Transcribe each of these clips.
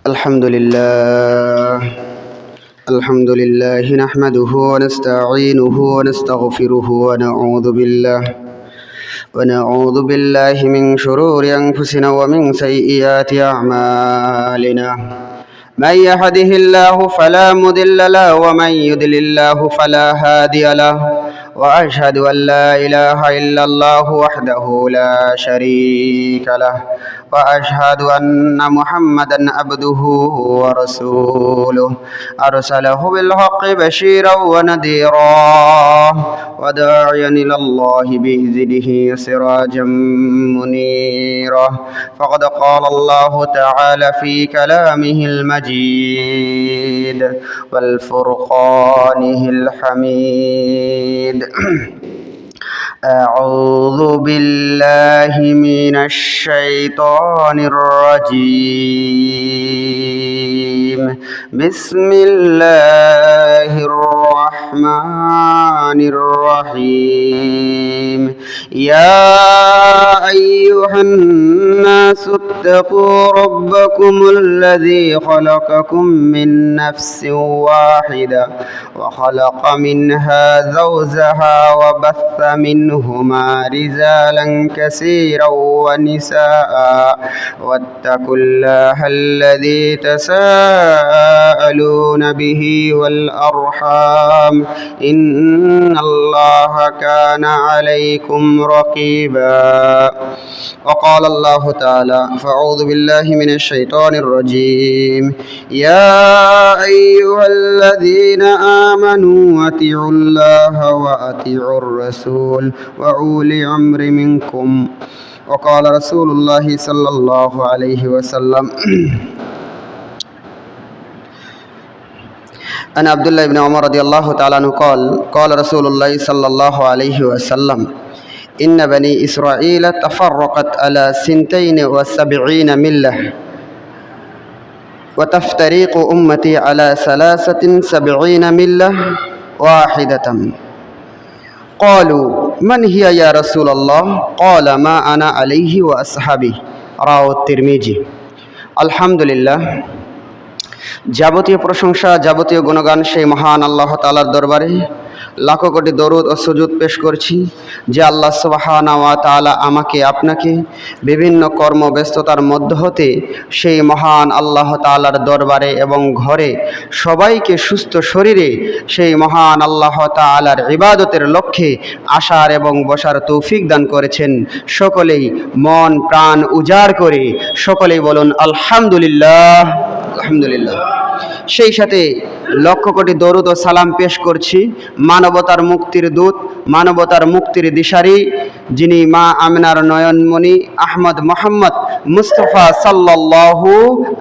الحمد لله نحمده ونستعينه ونستغفره ونعوذ بالله من شرور أنفسنا ومن سيئات أعمالنا. من يهده الله فلا مضل له ومن يضلل الله فلا هادي له، وأشهد أن لا إله إلا الله وحده لا شريك له، وأشهد أن محمدا عبده ورسوله أرسله بالحق بشيرا ونذيرا وداعيا إلى الله بإذنه سراجا منيرا. فقد قال الله تعالى في كلامه المجيد والفرقانه الحميد: أعوذ بالله من الشيطان الرجيم. بسم الله الرحمن الرحيم. يا أيها الناس اتقوا ربكم الذي خلقكم من نفس واحدة وخلق منها زوجها وبث منهما رجالا كثيرا ونساء، واتقوا الله الذي تساءلون به والأرحام إن الله كان عليكم رقيبا. وقال الله تعالى: فأعوذ بالله من الشيطان الرجيم. يا أيها الذين آمنوا أطيعوا الله وأطيعوا الرسول وأولي الأمر منكم. وقال رسول الله صلى الله عليه وسلم: أنا عبد الله بن عمر رضي الله تعالى عنه قال رسول الله صلى الله عليه وسلم: إن بني إسرائيل تفرقت على 72 ملة وتفترق أمتي على 73 ملة واحدة. قالوا: من هي يا رسول الله؟ قال: ما أنا عليه وأصحابي. রাওয়াহু তিরমিজি। আলহামদুলিল্লাহ, যাবতীয় প্রশংসা, যাবতীয় গুণগান সেই মহান আল্লাহ তাআলার দরবারে লাখো কোটি দরুদ ও সুজুদ পেশ করছি যে আল্লাহ সুবহানাহু ওয়া তাআলা আমাকে আপনাকে বিভিন্ন কর্মব্যস্ততার মধ্য হতে সেই মহান আল্লাহ তাআলার দরবারে এবং ঘরে সবাইকে সুস্থ শরীরে সেই মহান আল্লাহ তাআলার ইবাদতের লক্ষ্যে আসার এবং বসার তৌফিক দান করেছেন। সকলেই মন প্রাণ উজাড় করে সকলেই বলুন আলহামদুলিল্লাহ, আলহামদুলিল্লাহ। সেই সাথে লক্ষ কোটি দরুদ ও সালাম পেশ করছি মানবতার মুক্তির দূত, মানবতার মুক্তির দিশারি, যিনি মা আমিনার নয়নমণি আহমদ মোহাম্মদ মুস্তফা সাল্লাল্লাহু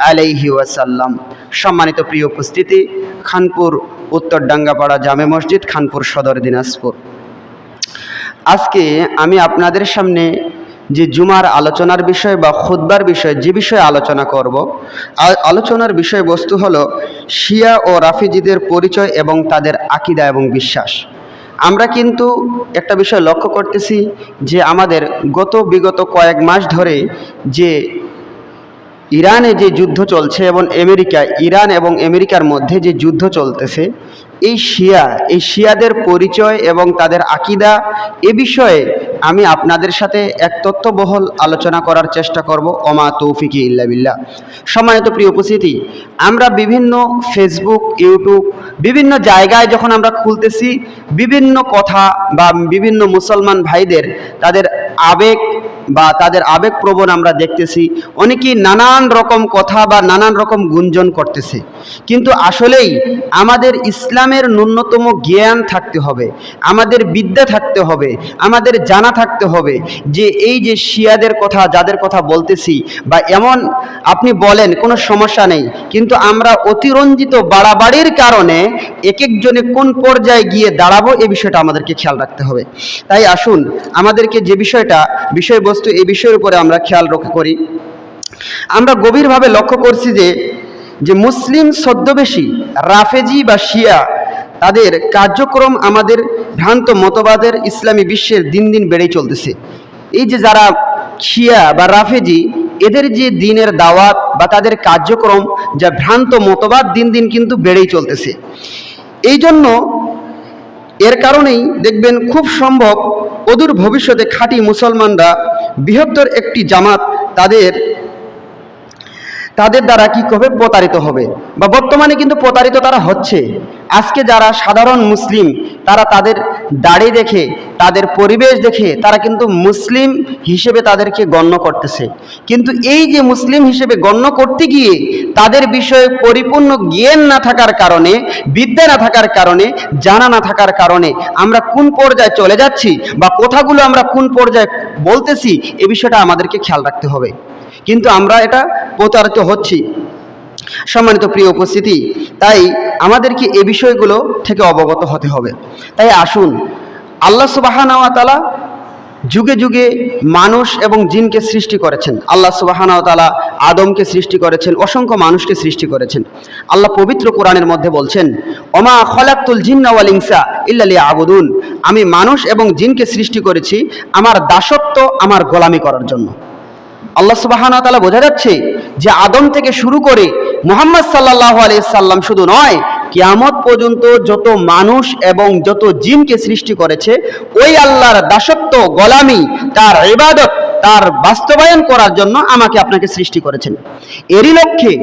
আলাইহি ওয়াসাল্লাম। সম্মানিত প্রিয় উপস্থিতি, খানপুর উত্তর ডাঙ্গাপাড়া জামে মসজিদ, খানপুর সদর, দিনাজপুর। আজকে আমি আপনাদের সামনে যে জুমার আলোচনার বিষয় বা খুতবার বিষয়, যে বিষয়ে আলোচনা করব, আলোচনার বিষয়বস্তু হলো শিয়া ও রাফিজিদের পরিচয় এবং তাদের আকীদা এবং বিশ্বাস। আমরা কিন্তু একটা বিষয় লক্ষ্য করতেছি যে আমাদের বিগত কয়েক মাস ধরে যে ইরানে যে যুদ্ধ চলছে এবং ইরান এবং আমেরিকার মধ্যে যে যুদ্ধ চলতেছে, এই শিয়াদের পরিচয় এবং তাদের আকীদা, এ বিষয়ে আমি আপনাদের সাথে এক তথ্যবহুল আলোচনা করার চেষ্টা করব। ওমা তৌফিকি ইল্লা বিল্লাহ। সম্মানিত প্রিয় উপস্থিতি, আমরা বিভিন্ন ফেসবুক, ইউটিউব, বিভিন্ন জায়গায় যখন আমরা খুলতেছি, বিভিন্ন কথা বা বিভিন্ন মুসলমান ভাইদের তাদের আবেগপ্রবণ আমরা দেখতেছি। অনেকেই নানান রকম কথা বা নানান রকম গুঞ্জন করতেছে, কিন্তু আসলেই আমাদের ইসলামের ন্যূনতম জ্ঞান থাকতে হবে, আমাদের বিদ্যা থাকতে হবে, আমাদের জানা থাকতে হবে যে এই যে শিয়াদের কথা, যাদের কথা বলতেছি, বা এমন আপনি বলেন কোনো সমস্যা নেই, কিন্তু আমরা অতিরঞ্জিত বাড়াবাড়ির কারণে এক একজনে কোন পর্যায়ে গিয়ে দাঁড়াবো, এই বিষয়টা আমাদেরকে খেয়াল রাখতে হবে। তাই আসুন আমাদেরকে যে বিষয়বস্তু, এই বিষয়ের উপরে আমরা খেয়াল করি। আমরা গভীরভাবে লক্ষ্য করছি যে মুসলিম ছদ্মবেশী রাফেজি বা শিয়া, তাদের কার্যক্রম আমাদের ভ্রান্ত মতবাদের ইসলামী বিশ্বের দিন দিন বেড়েই চলতেছে। এই যে যারা শিয়া বা রাফেজি, এদের যে দিনের দাওয়াত বা তাদের কার্যক্রম, যা ভ্রান্ত মতবাদ দিন দিন কিন্তু বেড়েই চলতেছে। এই জন্য এর কারণেই দেখবেন খুব সম্ভব অদূর ভবিষ্যতে খাঁটি মুসলমানরা বৃহত্তর একটি জামাত তাদের দ্বারা কি হবে, প্রতারিত হবে, বা বর্তমানে কিন্তু প্রতারিত তারা হচ্ছে। আজকে যারা সাধারণ মুসলিম তারা তাদের দাড়ি দেখে, তাদের পরিবেশ দেখে তারা কিন্তু মুসলিম হিসেবে তাদেরকে গণ্য করতেছে। কিন্তু এই যে মুসলিম হিসেবে গণ্য করতে গিয়ে তাদের বিষয়ে পরিপূর্ণ জ্ঞান না থাকার কারণে, বিদ্যা না থাকার কারণে, জানা না থাকার কারণে আমরা কোন পর্যায়ে চলে যাচ্ছি বা কথাগুলো আমরা কোন পর্যায়ে বলতেছি, এ বিষয়টা আমাদেরকে খেয়াল রাখতে হবে। কিন্তু আমরা এটা প্রতারিত হচ্ছি। সম্মানিত প্রিয় উপস্থিতি, তাই আমাদেরকে এই বিষয়গুলো থেকে অবগত হতে হবে। তাই আসুন, আল্লাহ সুবহানাহু ওয়া তাআলা যুগে যুগে মানুষ এবং জিনকে সৃষ্টি করেছেন। আল্লাহ সুবহানাহু ওয়া তাআলা আদমকে সৃষ্টি করেছেন, অসংখ্য মানুষকে সৃষ্টি করেছেন। আল্লাহ পবিত্র কোরআনের মধ্যে বলছেন, ওমা খলাকতুল জিন্না ওয়াল ইনসা ইল্লা লিয়াবুদুন, আমি মানুষ এবং জিনকে সৃষ্টি করেছি আমার দাসত্ব, আমার গোলামি করার জন্য। আল্লাহ সুবহানাহু ওয়া তাআলা বোঝা যাচ্ছে যে আদম থেকে শুরু করে মুহাম্মদ সাল্লাল্লাহু আলাইহি সাল্লাম শুধু নয়, কিয়ামত পর্যন্ত যত মানুষ এবং যত জিনকে সৃষ্টি করেছে ওই আল্লাহর দাসত্ব, গোলামি, তার ইবাদত, তার বাস্তবায়ন করার জন্য আমাকে আপনাকে সৃষ্টি করেছেন। এরই লক্ষ্যে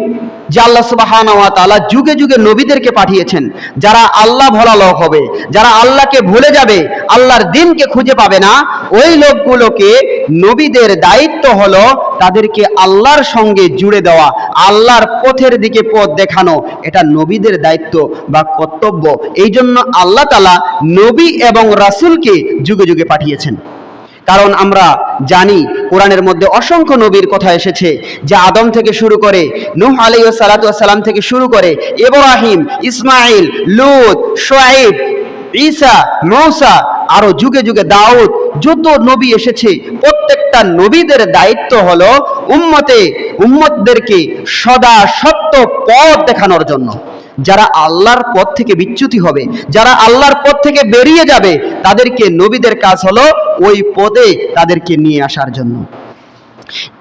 যে আল্লাহ সুবহানাহু ওয়া তাআলা যুগে যুগে নবীদেরকে পাঠিয়েছেন, যারা আল্লাহ ভোলা লোক হবে, যারা আল্লাহকে ভুলে যাবে, আল্লাহর দ্বীনকে খুঁজে পাবে না, ওই লোকগুলোকে নবীদের দায়িত্ব হলো তাদেরকে আল্লাহর সঙ্গে জুড়ে দেওয়া, আল্লাহর পথের দিকে পথ দেখানো। এটা নবীদের দায়িত্ব বা কর্তব্য। এই জন্য আল্লাহ তাআলা নবী এবং রাসূলকে যুগে যুগে পাঠিয়েছেন। কারণ আমরা জানি কোরআনের মধ্যে অসংখ্য নবীর কথা এসেছে, যে আদম থেকে শুরু করে নূহ আলাইহিস সালাতু ওয়াস সালাম থেকে শুরু করে ইব্রাহিম, ইসমাইল, লূত, শুআয়ব, ঈসা, মূসা, আরো যুগে যুগে দাউদ, যত নবী এসেছে প্রত্যেকটা নবীদের দায়িত্ব হলো উম্মতদেরকে সদা সত্য পথ দেখানোর জন্য। যারা আল্লাহর পথ থেকে বিচ্যুতি হবে, যারা আল্লাহর পথ থেকে বেরিয়ে যাবে, তাদেরকে নবীদের কাজ হলো ওই পথে তাদেরকে নিয়ে আসার জন্য।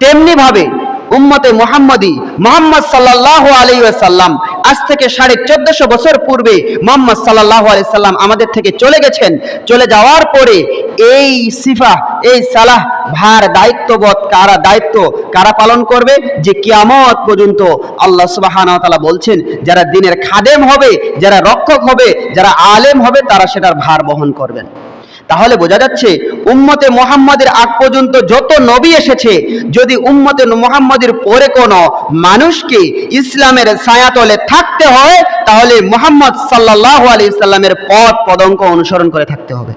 তেমনি ভাবে উম্মতে মুহাম্মাদি মুহাম্মদ সাল্লাল্লাহু আলাইহি ওয়াসাল্লাম আজ থেকে 1450 বছর পূর্বে মুহাম্মদ সাল্লাল্লাহু আলাইহি সাল্লাম আমাদের থেকে চলে গেছেন। চলে যাওয়ার পরে এই সিফা, এই সালাহ ভার দায়িত্ববোধ কারা পালন করবে, যে কিয়ামত পর্যন্ত আল্লাহ সুবহানাহু ওয়া তাআলা বলছেন যারা দ্বীনের খাদেম হবে, যারা রক্ষক হবে, যারা আলেম হবে, তারা সেটার ভার বহন করবেন। তাহলে বোঝা যাচ্ছে উম্মতে মুহাম্মাদের আগ পর্যন্ত যত নবী এসেছে, যদি উম্মতে মুহাম্মাদের পরে কোনো মানুষকে ইসলামের ছায়াতলে থাকতে হয়, তাহলে মুহাম্মদ সাল্লাল্লাহু আলাইহি সাল্লামের পথ পদঙ্ক অনুসরণ করে থাকতে হবে।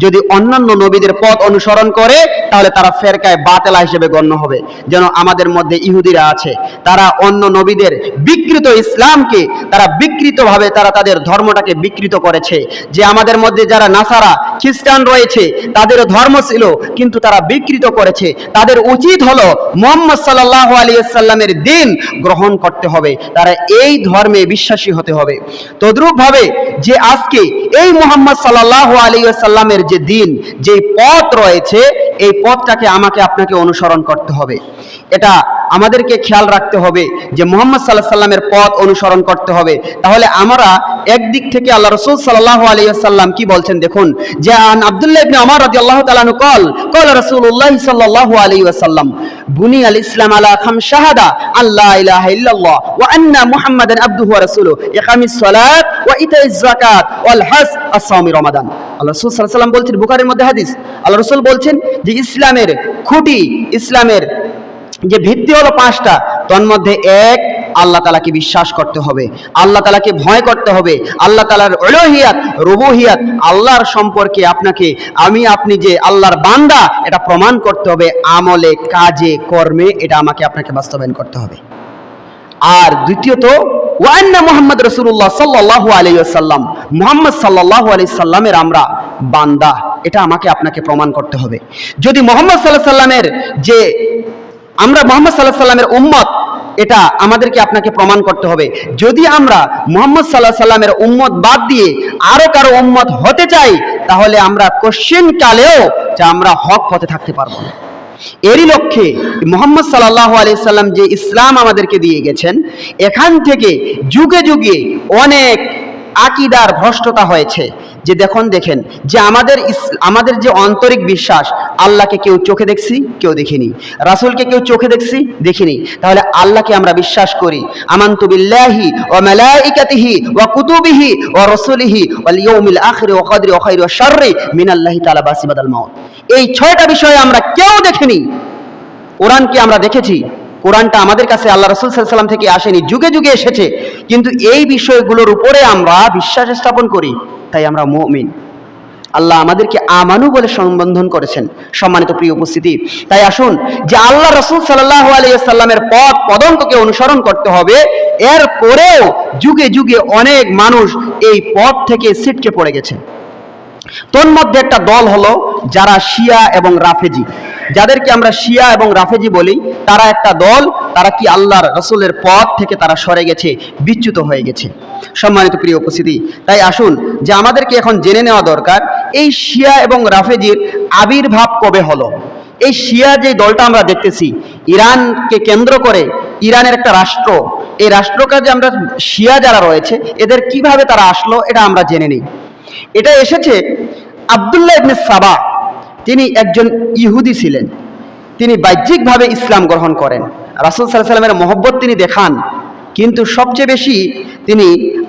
যদি অন্যান্য নবীদের পথ অনুসরণ করে, তাহলে তারা ফেরকায়ে বাতিলা হিসেবে গণ্য হবে। যেন আমাদের মধ্যে ইহুদিরা আছে, তারা অন্য নবীদের বিকৃত ইসলামকে তারা বিকৃতভাবে তারা তাদের ধর্মটাকে বিকৃত করেছে। যে আমাদের মধ্যে যারা নাসারা, খ্রিস্টান রয়েছে, তাদের ধর্ম ছিল কিন্তু তারা বিকৃত করেছে। তাদের উচিত হলো মুহাম্মদ সাল্লাল্লাহু আলাইহি সাল্লামের দ্বীন গ্রহণ করতে হবে, তারা এই ধর্মে বিশ্বাসী হতে হবে। তদ্রূপভাবে যে আজকে এই মুহাম্মদ সাল্লাল্লাহু আলাইহি সাল্লামের যে দ্বীন, যে পথ রয়েছে, এই পথটাকে আমাকে আপনাকে অনুসরণ করতে হবে। এটা আমাদেরকে খেয়াল রাখতে হবে যে মুহাম্মদ সাল্লাল্লাহু আলাইহি সাল্লামের পথ অনুসরণ করতে হবে। তাহলে আমরা একদিক থেকে আল্লাহ রাসূল সাল্লাল্লাহু আলাইহি ওয়াসাল্লাম কি বলছেন দেখুন, যে আন আব্দুল্লাহ ইবনে ওমর রাদিয়াল্লাহু তাআলা আনহু قال রাসূলুল্লাহ সাল্লাল্লাহু আলাইহি ওয়াসাল্লাম বুনিয়াল ইসলাম আলা খামস শাহাদা আল্লা ইলাহা ইল্লাল্লাহ ওয়া আন্না মুহাম্মাদান আবদুহু ওয়া রাসূলুহু ইকামিস সালাত ওয়া ইতাইজ যাকাত ওয়াল হজ আস-সাওমি রমাদান। আল্লাহ রাসূল সাল্লাল্লাহু আলাইহি ওয়াসাল্লাম বলছেন, বুখারীর মধ্যে হাদিস, আল্লাহ রাসূল বলছেন যে ইসলামের খুঁটি, ইসলামের যে ভিত্তি হলো 5টা। তন্মধ্যে এক, আল্লাহ তাআলাকে বিশ্বাস করতে হবে, আল্লাহ তাআলাকে ভয় করতে হবে, আল্লাহ তাআলার উলুহিয়াত, রুবুহিয়াত, আল্লাহর সম্পর্কে আপনি যে আল্লাহর বান্দা, এটা প্রমাণ করতে হবে আমলে, কাজে, কর্মে, এটা আমাকে আপনাকে বাস্তবায়ন করতে হবে। আর দ্বিতীয়ত, ওয়া আন্না মুহাম্মদ রাসূলুল্লাহ সাল্লাল্লাহু আলাইহি ওয়াসাল্লাম, মুহাম্মদ সাল্লাল্লাহু আলাইহি সাল্লামের আমরা বান্দা, এটা আমাকে আপনাকে প্রমাণ করতে হবে। যদি মুহাম্মদ সাল্লাল্লাহু আলাইহি সাল্লামের যে আমরা মুহাম্মদ সাল্লাল্লাহু আলাইহি সাল্লামের উম্মত, এটা আমাদেরকে আপনাকে প্রমাণ করতে হবে। যদি আমরা মুহাম্মদ সাল্লাল্লাহু আলাইহি সাল্লামের উম্মত বাদ দিয়ে আরো কারো উম্মত হতে চাই, তাহলে আমরা কোশ্চেন কালেও যে আমরা হক পথে থাকতে পারবো না। এরই লক্ষ্যে মুহাম্মদ সাল্লাল্লাহু আলাইহি সাল্লাম যে ইসলাম আমাদেরকে দিয়ে গেছেন, এখান থেকে যুগে যুগে অনেক আকীদার ভ্রষ্টতা হয়েছে। যে দেখেন যে আমাদের যে আন্তরিক বিশ্বাস, আল্লাহকে কেউ চোখে দেখছি, কেউ দেখিনি, রাসূলকে কেউ চোখে দেখছি, দেখিনি, তাহলে আল্লাহকে আমরা বিশ্বাস করি। আমানতু বিল্লাহি ওয়া মালাইকাতিহি ওয়া কুতুবিহি ওয়া রাসূলিহি ওয়াল ইয়াউমিল আখির ওয়া কদরি ওয়া খাইরি ওয়া শাররি মিনাল্লাহি তাআলা বাসিবাদাল মাউত। এই 6টা বিষয়ে আমরা কেউ দেখিনি। কোরআনকে আমরা দেখেছি, কোরআনটা আমাদের কাছে আল্লাহ রাসূল সাল্লাল্লাহু আলাইহি ওয়াসাল্লাম থেকে আসেনি, যুগে যুগে এসেছে, কিন্তু এই বিষয়গুলোর উপরে আমরা বিশ্বাস স্থাপন করি, তাই আমরা মুমিন। আল্লাহ আমাদেরকে আমানু বলে সম্বোধন করেছেন। সম্মানিত প্রিয় উপস্থিতি, তাই আসুন যে আল্লাহ রাসূল সাল্লাল্লাহু আলাইহি ওয়াসাল্লামের পথ পদঙ্ককে অনুসরণ করতে হবে। এরপরেও যুগে যুগে অনেক মানুষ এই পথ থেকে ছিটকে পড়ে গেছে। তোর মধ্যে একটা দল হলো যারা শিয়া এবং রাফেজি, যাদেরকে আমরা শিয়া এবং রাফেজি বলি, তারা একটা দল, তারা কি আল্লাহর রাসূলের পথ থেকে তারা সরে গেছে, বিচ্যুত হয়ে গেছে। সম্মানিত প্রিয় উপস্থিতি, তাই আসুন যে আমাদেরকে এখন জেনে নেওয়া দরকার এই শিয়া এবং রাফেজির আবির্ভাব কবে হলো। এই শিয়া যে দলটা আমরা দেখতেছি, ইরানকে কেন্দ্র করে, ইরানের একটা রাষ্ট্র, এই রাষ্ট্রকে যে আমরা শিয়া যারা রয়েছে, এদের কিভাবে তারা আসলো এটা আমরা জেনে নিই। এটা এসেছে আব্দুল্লাহ ইবনে সাবা, তিনি একজন ইহুদি ছিলেন। তিনি বাহ্যিকভাবে ইসলাম গ্রহণ করেন, রাসূল সাল্লাল্লাহু আলাইহি ওয়াসাল্লামের মহব্বত তিনি দেখান, কিন্তু সবচেয়ে বেশি তিনি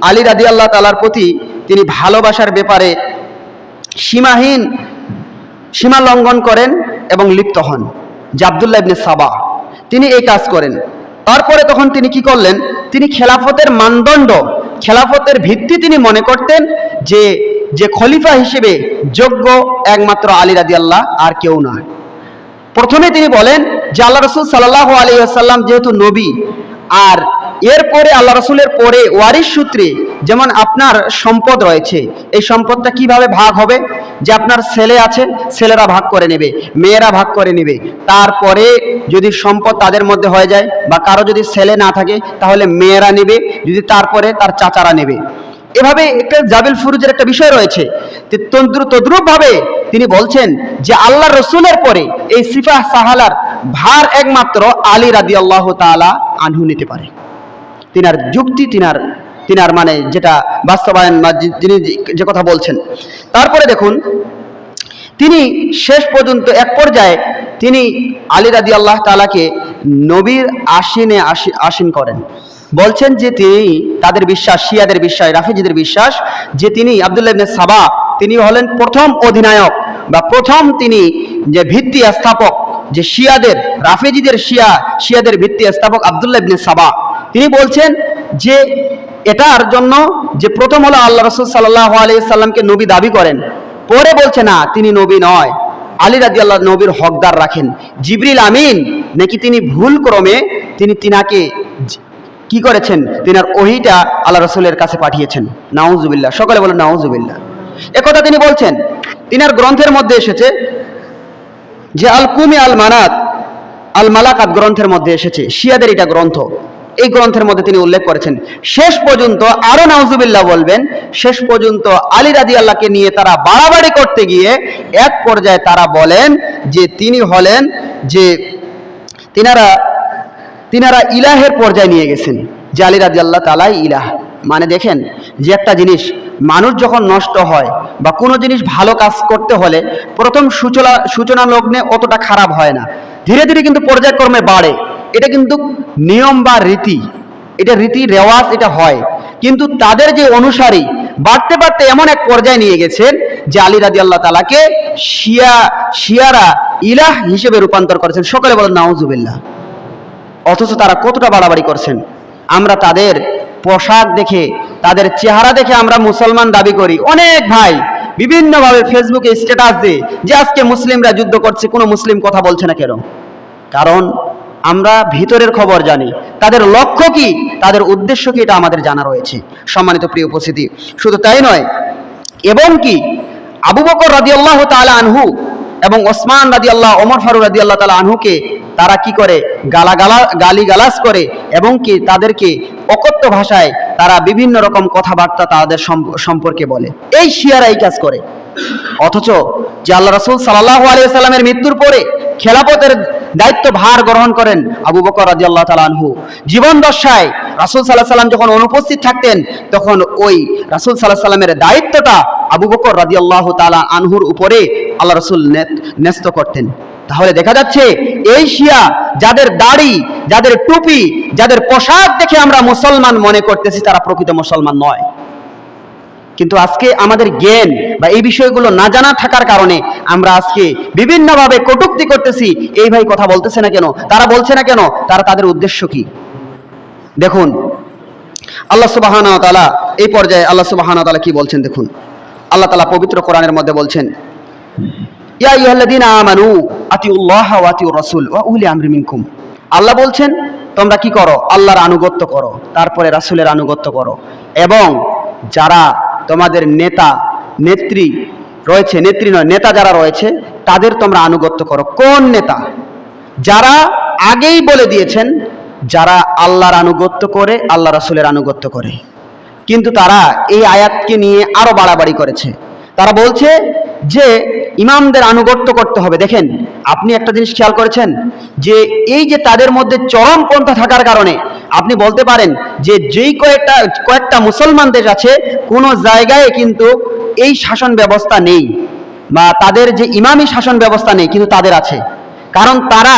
আলী রাদিয়াল্লাহু তাআলার প্রতি তিনি ভালোবাসার ব্যাপারে সীমা লঙ্ঘন করেন এবং লিপ্ত হন। যে আব্দুল্লাহ ইবনে সাবা তিনি এই কাজ করেন। তারপরে তখন তিনি কি করলেন, তিনি খেলাফতের মানদণ্ড, খেলাফতের ভিত্তি তিনি মনে করতেন যে খলিফা হিসেবে যোগ্য একমাত্র আলী রাদিয়াল্লাহ, আর কেউ নয়। প্রথমে তিনি বলেন যে আল্লাহ রাসূল সাল্লাল্লাহু আলাইহি ওয়াসাল্লাম যেহেতু নবী, আর এরপরে আল্লাহ রাসূলের পরে ওয়ারিশ সূত্রে যেমন আপনার সম্পদ রয়েছে, এই সম্পদটা কিভাবে ভাগ হবে, যে আপনার ছেলে আছে, ছেলেরা ভাগ করে নেবে, মেয়েরা ভাগ করে নেবে, তারপরে যদি সম্পদ তাদের মধ্যে হয়ে যায় বা কারো যদি ছেলে না থাকে তাহলে মেয়েরা নেবে, যদি তারপরে তার চাচারা নেবে। এভাবে একটা জাবিল ফুরুজের একটা বিষয় রয়েছে। তদ্রূপ ভাবে তিনি বলছেন যে আল্লাহ রসুলের পরে এই সিফাহ সাহালার ভার একমাত্র আলী রাদিয়াল্লাহু তাআলা আনহু নিতে পারে। তিনার যুক্তি, তিনার মানে যেটা বাস্তবায়ন বা যিনি যে কথা বলছেন। তারপরে দেখুন তিনি শেষ পর্যন্ত এক পর্যায়ে তিনি আলী রাদিয়াল্লাহু তাআলাকে নবীর আসীন করেন। বলছেন যে তিনি তাদের বিশ্বাস, শিয়াদের বিশ্বাস, রাফেজিদের বিশ্বাস, যে তিনি আব্দুল্লাহ ইবনে সাবা তিনি হলেন প্রথম অধিনায়ক বা প্রথম তিনি যে ভিত্তি স্থাপক, যে শিয়াদের, রাফেজিদের শিয়াদের ভিত্তি স্থাপক আব্দুল্লাহ ইবনে সাবা। তিনি বলছেন যে এটার জন্য যে প্রথম হলো আল্লাহ রাসূল সাল্লাল্লাহু আলাইহি সাল্লামকে নবী দাবি করেন, পরে বলছে না তিনি নবী নয়, আলী রাদিয়াল্লাহু নবীর হকদার রাখেন। জিবরিল আমিন নাকি তিনি ভুল ক্রমে তিনাকে কি করেছেন, তিনার ওহীটা আল্লাহ রাসূলের কাছে পাঠিয়েছেন। নাউজুবিল্লাহ, সকলে বলেন নাউজুবিল্লাহ। একথা তিনি বলছেন। তিনার গ্রন্থের মধ্যে এসেছে যে আল কুমি আল মানাত আল মালাকাত গ্রন্থের মধ্যে এসেছে, শিয়াদের এটা গ্রন্থ, এই গ্রন্থের মধ্যে তিনি উল্লেখ করেছেন। শেষ পর্যন্ত আরো নাউজুবিল্লাহ বলবেন, শেষ পর্যন্ত আলী রাদিয়াল্লাহকে নিয়ে তারা বাড়াবাড়ি করতে গিয়ে এক পর্যায়ে তারা বলেন যে তিনি হলেন যে তিনারা ইলাহের পর্যায়ে নিয়ে গেছেন, যে আলী রাদিয়াল্লাহু তাআলাই ইলাহ। মানে দেখেন যে একটা জিনিস মানুষ যখন নষ্ট হয় বা কোনো জিনিস ভালো কাজ করতে হলে প্রথম সূচনা লগ্নে অতটা খারাপ হয় না, ধীরে ধীরে কিন্তু পর্যায়ক্রমে বাড়ে। এটা কিন্তু নিয়ম বা রীতি, এটা রীতি রেওয়াজ, এটা হয়। কিন্তু তাদের যে অনুসারী বাড়তে বাড়তে এমন এক পর্যায়ে নিয়ে গেছেন যে আলী রাদিয়াল্লাহু তাআলাকে শিয়ারা ইলাহ হিসেবে রূপান্তর করেছেন। সকলে বলেন নাউজুবিল্লাহ। অথচ তারা কতটা বাড়াবাড়ি করছেন। আমরা তাদের পোশাক দেখে, তাদের চেহারা দেখে আমরা মুসলমান দাবি করি। অনেক ভাই বিভিন্নভাবে ফেসবুকে স্ট্যাটাস দেয় যে আজকে মুসলিমরা যুদ্ধ করছে, কোনো মুসলিম কথা বলছে না কেন? কারণ আমরা ভিতরের খবর জানি, তাদের লক্ষ্য কি, তাদের উদ্দেশ্য কি, এটা আমাদের জানা রয়েছে। সম্মানিত প্রিয় উপস্থিতি, শুধু তাই নয়, এবং কি আবু বকর রাদিয়াল্লাহু তাআলা আনহু এবং ওসমান রাদিয়াল্লাহু, ওমর ফারুক রাদিয়াল্লাহু তাআলা আনহুকে তারা কি করে, গালিগালাজ করে, এবং কি তাদেরকে অকথ্য ভাষায় তারা বিভিন্ন রকম কথাবার্তা তাদের সম্পর্কে বলে। এই শিয়ারা এই কাজ করে। অথচ যে আল্লাহ রাসূল সাল্লাল্লাহু আলাইহি সাল্লামের মৃত্যুর পরে খেলাফতের দায়িত্ব ভার গ্রহণ করেন আবু বকর রাদিয়াল্লাহু তাআলা আনহু, জীবন দশায় রাসূল সাল্লাল্লাহু আলাইহি সাল্লাম যখন অনুপস্থিত থাকতেন তখন ওই রাসূল সাল্লাল্লাহু আলাইহি সাল্লামের দায়িত্বটা আবু বকর রাদিয়াল্লাহু তাআলা আনহুর উপরে আল্লাহ রাসূল ন্যস্ত করতেন। তাহলে দেখা যাচ্ছে এই শিয়া যাদের দাড়ি, যাদের টুপি, যাদের পোশাক দেখে আমরা মুসলমান মনে করতেছি, তারা প্রকৃত মুসলমান নয়। কিন্তু আজকে আমাদের জ্ঞান বা এই বিষয়গুলো না জানা থাকার কারণে আমরা আজকে বিভিন্নভাবে কটূক্তি করতেছি। এই ভাই কথা বলতেছে না কেন, তারা বলছে না কেন, তারা তাদের উদ্দেশ্য কি? দেখুন আল্লাহ সুবহানাহু ওয়া তাআলা এই পর্যায়ে আল্লাহ সুবহানাহু ওয়া তাআলা কি বলছেন দেখুন। আল্লাহ তাআলা পবিত্র কোরআনের মধ্যে বলছেন, ইয়া আইয়ুহাল্লাযীনা আমানু আতিউল্লাহ ওয়া আতিউর রাসূল ওয়া উলি আমরি মিনকুম। আল্লাহ বলছেন তোমরা কি করো? আল্লাহর আনুগত্য করো, তারপরে রাসূলের আনুগত্য করো, এবং যারা তোমাদের নেতা নেত্রী রয়েছে, নেত্রী নয় নেতা যারা রয়েছে তাদের তোমরা আনুগত্য করো। কোন নেতা? যারা আগেই বলে দিয়েছেন যারা আল্লাহর আনুগত্য করে, আল্লাহ রাসূলের আনুগত্য করে। কিন্তু তারা এই আয়াতকে নিয়ে আরো বাড়াবাড়ি করেছে। তারা বলছে যে ইমামদের আনুগত্য করতে হবে। দেখেন আপনি একটা জিনিস খেয়াল করেছেন যে এই যে তাদের মধ্যে চরমপন্থা থাকার কারণে আপনি বলতে পারেন যে যেই কয়েকটা মুসলমান দেশ আছে কোনো জায়গায় কিন্তু এই শাসন ব্যবস্থা নেই, বা তাদের যে ইমামি শাসন ব্যবস্থা নেই, কিন্তু তাদের আছে। কারণ তারা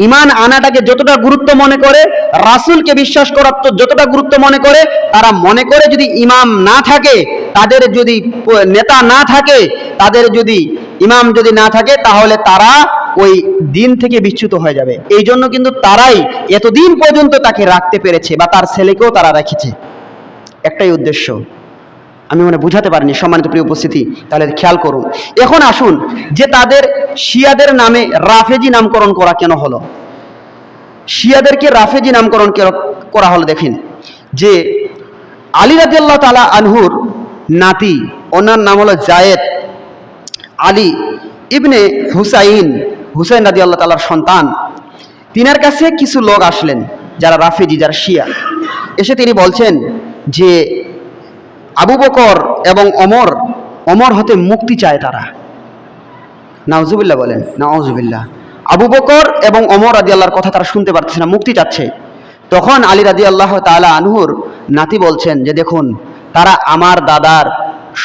ইমান আনাটাকে যতটা গুরুত্ব মনে করে, রাসূলকে বিশ্বাস করার তো যতটা গুরুত্ব মনে করে, তারা মনে করে যদি ইমাম না থাকে, তাদের যদি নেতা না থাকে, তাদের যদি ইমাম যদি না থাকে, তাহলে তারা ওই দিন থেকে বিচ্যুত হয়ে যাবে। এই জন্য কিন্তু তারাই এতদিন পর্যন্ত তাকে রাখতে পেরেছে, বা তার ছেলেকেও তারা রেখেছে। একটাই উদ্দেশ্য, আমি মনে বুঝাতে পারিনি সম্মানিত প্রিয় উপস্থিতি, তাহলে খেয়াল করুন। এখন আসুন যে তাদের শিয়াদের নামে রাফেজি নামকরণ করা কেন হলো? শিয়াদেরকে রাফেজি নামকরণ করা হলো। দেখেন যে আলী রাদিয়াল্লাহু তাআলা আনহুর নাতি, ওনার নাম হলো জায়েদ আলী ইবনে হুসাইন, হুসাইন রাদিয়াল্লাহু তাআলার সন্তান। তিনার কাছে কিছু লোক আসলেন যারা রাফেজি, যারা শিয়া। এসে তিনি বলছেন যে আবু বকর এবং ওমর হতে মুক্তি চায় তারা। নাউজুবিল্লাহ বলেন, নাউজুবিল্লাহ। আবু বকর এবং ওমর রাদিয়াল্লাহর কথা তারা শুনতে পারতেছে না, মুক্তি চাচ্ছে। তখন আলী রাদিয়াল্লাহু তাআলা আনহুর নাতি বলছেন যে দেখুন তারা আমার দাদার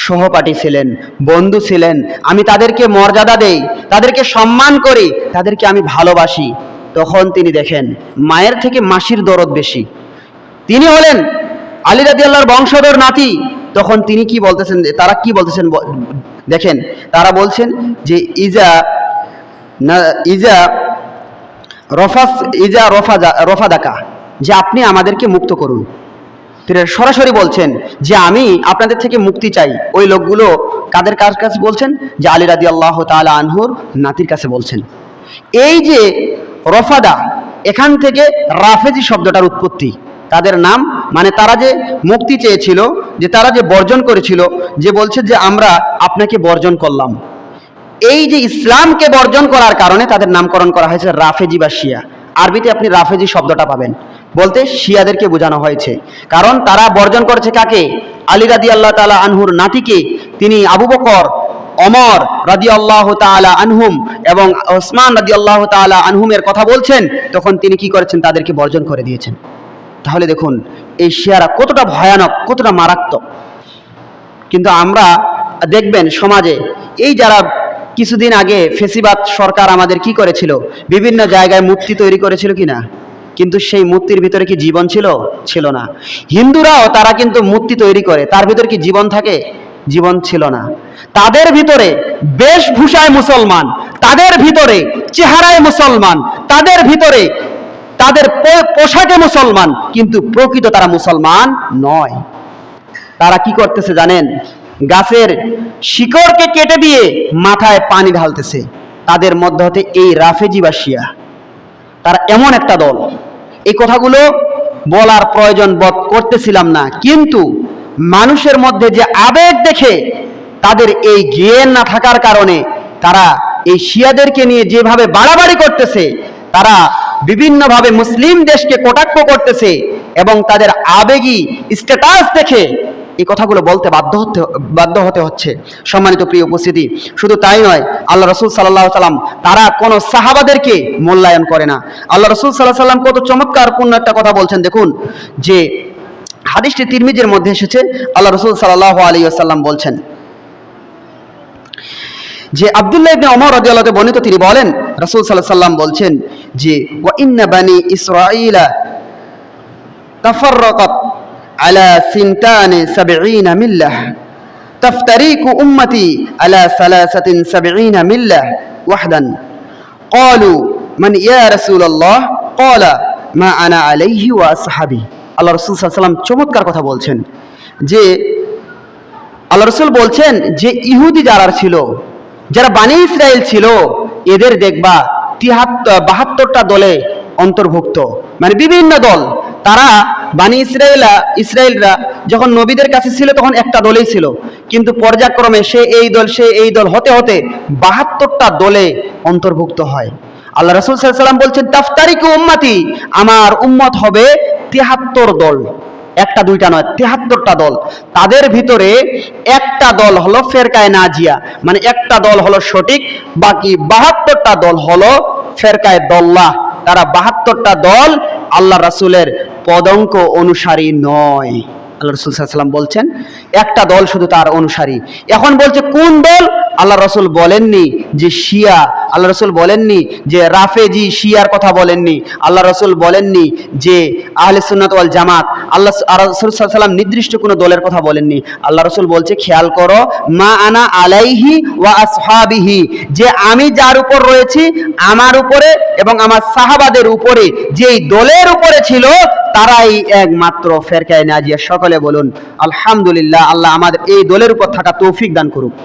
সহপাঠী ছিলেন, বন্ধু ছিলেন, আমি তাদেরকে মর্যাদা দেই, তাদেরকে সম্মান করি, তাদেরকে আমি ভালোবাসি। তখন তিনি দেখেন মায়ের থেকে মাসির দরদ বেশি। তিনি হলেন আলী রাদিয়াল্লাহর বংশধর নাতি। তখন তিনি কি বলতেছেন, তারা কি বলতেছেন দেখেন, তারা বলছেন যে রফাদাকা, যে আপনি আমাদেরকে মুক্ত করুন। তিনি সরাসরি বলছেন যে আমি আপনাদের থেকে মুক্তি চাই। ওই লোকগুলো কাদের কাছে বলছেন? যে আলী রাদিয়াল্লাহু তাআলা আনহুর নাতির কাছে বলছেন। এই যে রফাদা, এখান থেকে রাফেজি শব্দটার উৎপত্তি। তাদের নাম মানে তারা যে মুক্তি চেয়েছিল, যে তারা যে বর্জন করেছিল, যে বলছে যে আমরা আপনাকে বর্জন করলাম। এই যে ইসলামকে বর্জন করার কারণে তাদের নামকরণ করা হয়েছে রাফেজি বা শিয়া। আরবিতে আপনি রাফেজি শব্দটা পাবেন, বলতে শিয়াদেরকে বোঝানো হয়েছে। কারণ তারা বর্জন করেছে কাকে? আলী রাদিয়াল্লাহু তাআলা আনহুর নাতিকে। তিনি আবু বকর, ওমর রাদিয়াল্লাহু তাআলা আনহুম এবং ওসমান রাদিয়াল্লাহু তাআলা আনহুমের কথা বলছেন, তখন তিনি কি করেছেন? তাদেরকে বর্জন করে দিয়েছেন। তাহলে দেখুন এই শিয়ারা কতটা ভয়ানক, কতটা মারাত্মক। কিন্তু আমরা দেখবেন সমাজে এই যারা কিছুদিন আগে ফেসিবাদ সরকার আমাদের কি করেছিল? বিভিন্ন জায়গায় মূর্তি তৈরি করেছিল কিনা? কিন্তু সেই মূর্তির ভিতরে কি জীবন ছিল? ছিল না। হিন্দুরাও তারা কিন্তু মূর্তি তৈরি করে, তার ভিতরে কি জীবন থাকে? জীবন ছিল না। তাদের ভিতরে বেশভূষায় মুসলমান, তাদের ভিতরে চেহারায় মুসলমান, তাদের ভিতরে তাদের পোশাকে মুসলমান, কিন্তু প্রকৃত তারা মুসলমান নয়। তারা কি করতেছে জানেন? গাছের শিকড়কে কেটে দিয়ে মাথায় পানি ঢালতেছে। তাদের মধ্যে হতে এই রাফেজি বা শিয়া, তারা এমন একটা দল। এই কথাগুলো বলার প্রয়োজন বোধ করতেছিলাম না, কিন্তু মানুষের মধ্যে যে আবেগ দেখে তাদের এই জ্ঞান না থাকার কারণে তারা এই শিয়াদেরকে নিয়ে যেভাবে বাড়াবাড়ি করতেছে, তারা বিভিন্নভাবে মুসলিম দেশকে কটাক্ষ করতেছে, এবং তাদের আবেগী স্ট্যাটাস দেখে এই কথাগুলো বলতে বাধ্য হতে হচ্ছে। সম্মানিত প্রিয় উপস্থিতি, শুধু তাই নয়, আল্লাহ রসুল সাল্লাল্লাহু আলাইহি ওয়াসাল্লাম তারা কোনো সাহাবাদেরকে মূল্যায়ন করে না। আল্লাহ রসুল সাল্লাল্লাহু আলাইহি ওয়াসাল্লাম কত চমৎকারপূর্ণ একটা কথা বলছেন, দেখুন যে হাদিসটি তিরমিজির মধ্যে এসেছে। আল্লাহ রসুল সাল্লাল্লাহু আলাইহি ওয়াসাল্লাম বলছেন যে আব্দুল্লাহ ইবনে ওমর রাদিয়াল্লাহু আনহু বর্ণিত, তিনি বলেন রাসূল সাল্লাল্লাহু আলাইহি ওয়াসাল্লাম বলছেন যে ওয়া ইন্না বানি ইসরাঈলা তাফাররাকাত আলা সিনতানি সাবঈনা মিল্লাহ তাফতারিকু উম্মতি আলা সালাসাতিন সাবঈনা মিল্লাহ ওয়াহদান ক্বালু মান ইয়া রাসূলুল্লাহ ক্বালা মা আনা আলাইহি ওয়া আসহাবি। আল্লাহ রাসূল সাল্লাল্লাহু আলাইহি ওয়াসাল্লাম চমৎকার কথা বলছেন যে আল্লাহ রাসূল বলছেন যে ইহুদি যারা ছিল, যারা বানি ইসরাইল ছিল, এদের দেখবা 72টা দলে অন্তর্ভুক্ত, মানে বিভিন্ন দল। তারা বানি ইসরাইলরা যখন নবীদের কাছে ছিল তখন একটা দলেই ছিল, কিন্তু পর্যায়ক্রমে সে এই দল হতে হতে 72টা দলে অন্তর্ভুক্ত হয়। আল্লাহ রাসূল সাল্লাল্লাহু আলাইহি ওয়াসাল্লাম বলছেন তাফতারিকু উম্মতি, আমার উম্মত হবে 73 দল, একটা দুইটা নয়, 73টা দল। তাদের ভিতরে একটা দল হলো ফেরকায়ে নাজিয়া, মানে একটা দল হলো সঠিক, বাকি 72টা দল হলো ফেরকায়ে দল্লাহ। তারা 72টা দল আল্লাহ রাসূলের পদঙ্ক অনুসারী নয়। আল্লাহ রাসূল সাল্লাল্লাহু আলাইহি ওয়াসাল্লাম বলছেন একটা দল শুধু তার অনুসারী। এখন বলছে কোন দল? আল্লাহ রাসূল বলেননি যে শিয়া, আল্লাহ রাসূল বলেননি যে রাফেজি শিয়ার কথা বলেননি, আল্লাহ রাসূল বলেননি যে আহলে সুন্নাত ওয়াল জামাত, আল্লাহ রাসূল সাল্লাল্লাহু আলাইহি ওয়াসাল্লাম নির্দিষ্ট কোনো দলের কথা বলেননি। আল্লাহ রাসূল বলছে খেয়াল করো, মা আনা আলাইহি ওয়া আসহাবিহি, যে আমি যার উপর রয়েছি, আমার উপরে এবং আমার সাহাবাদের উপরে, যেই দলের উপরে ছিল তারাই একমাত্র ফেরকায়ে নাজিয়া। সকলে বলুন আলহামদুলিল্লাহ। আল্লাহ আমাদের এই দলের উপর থাকা তৌফিক দান করুক।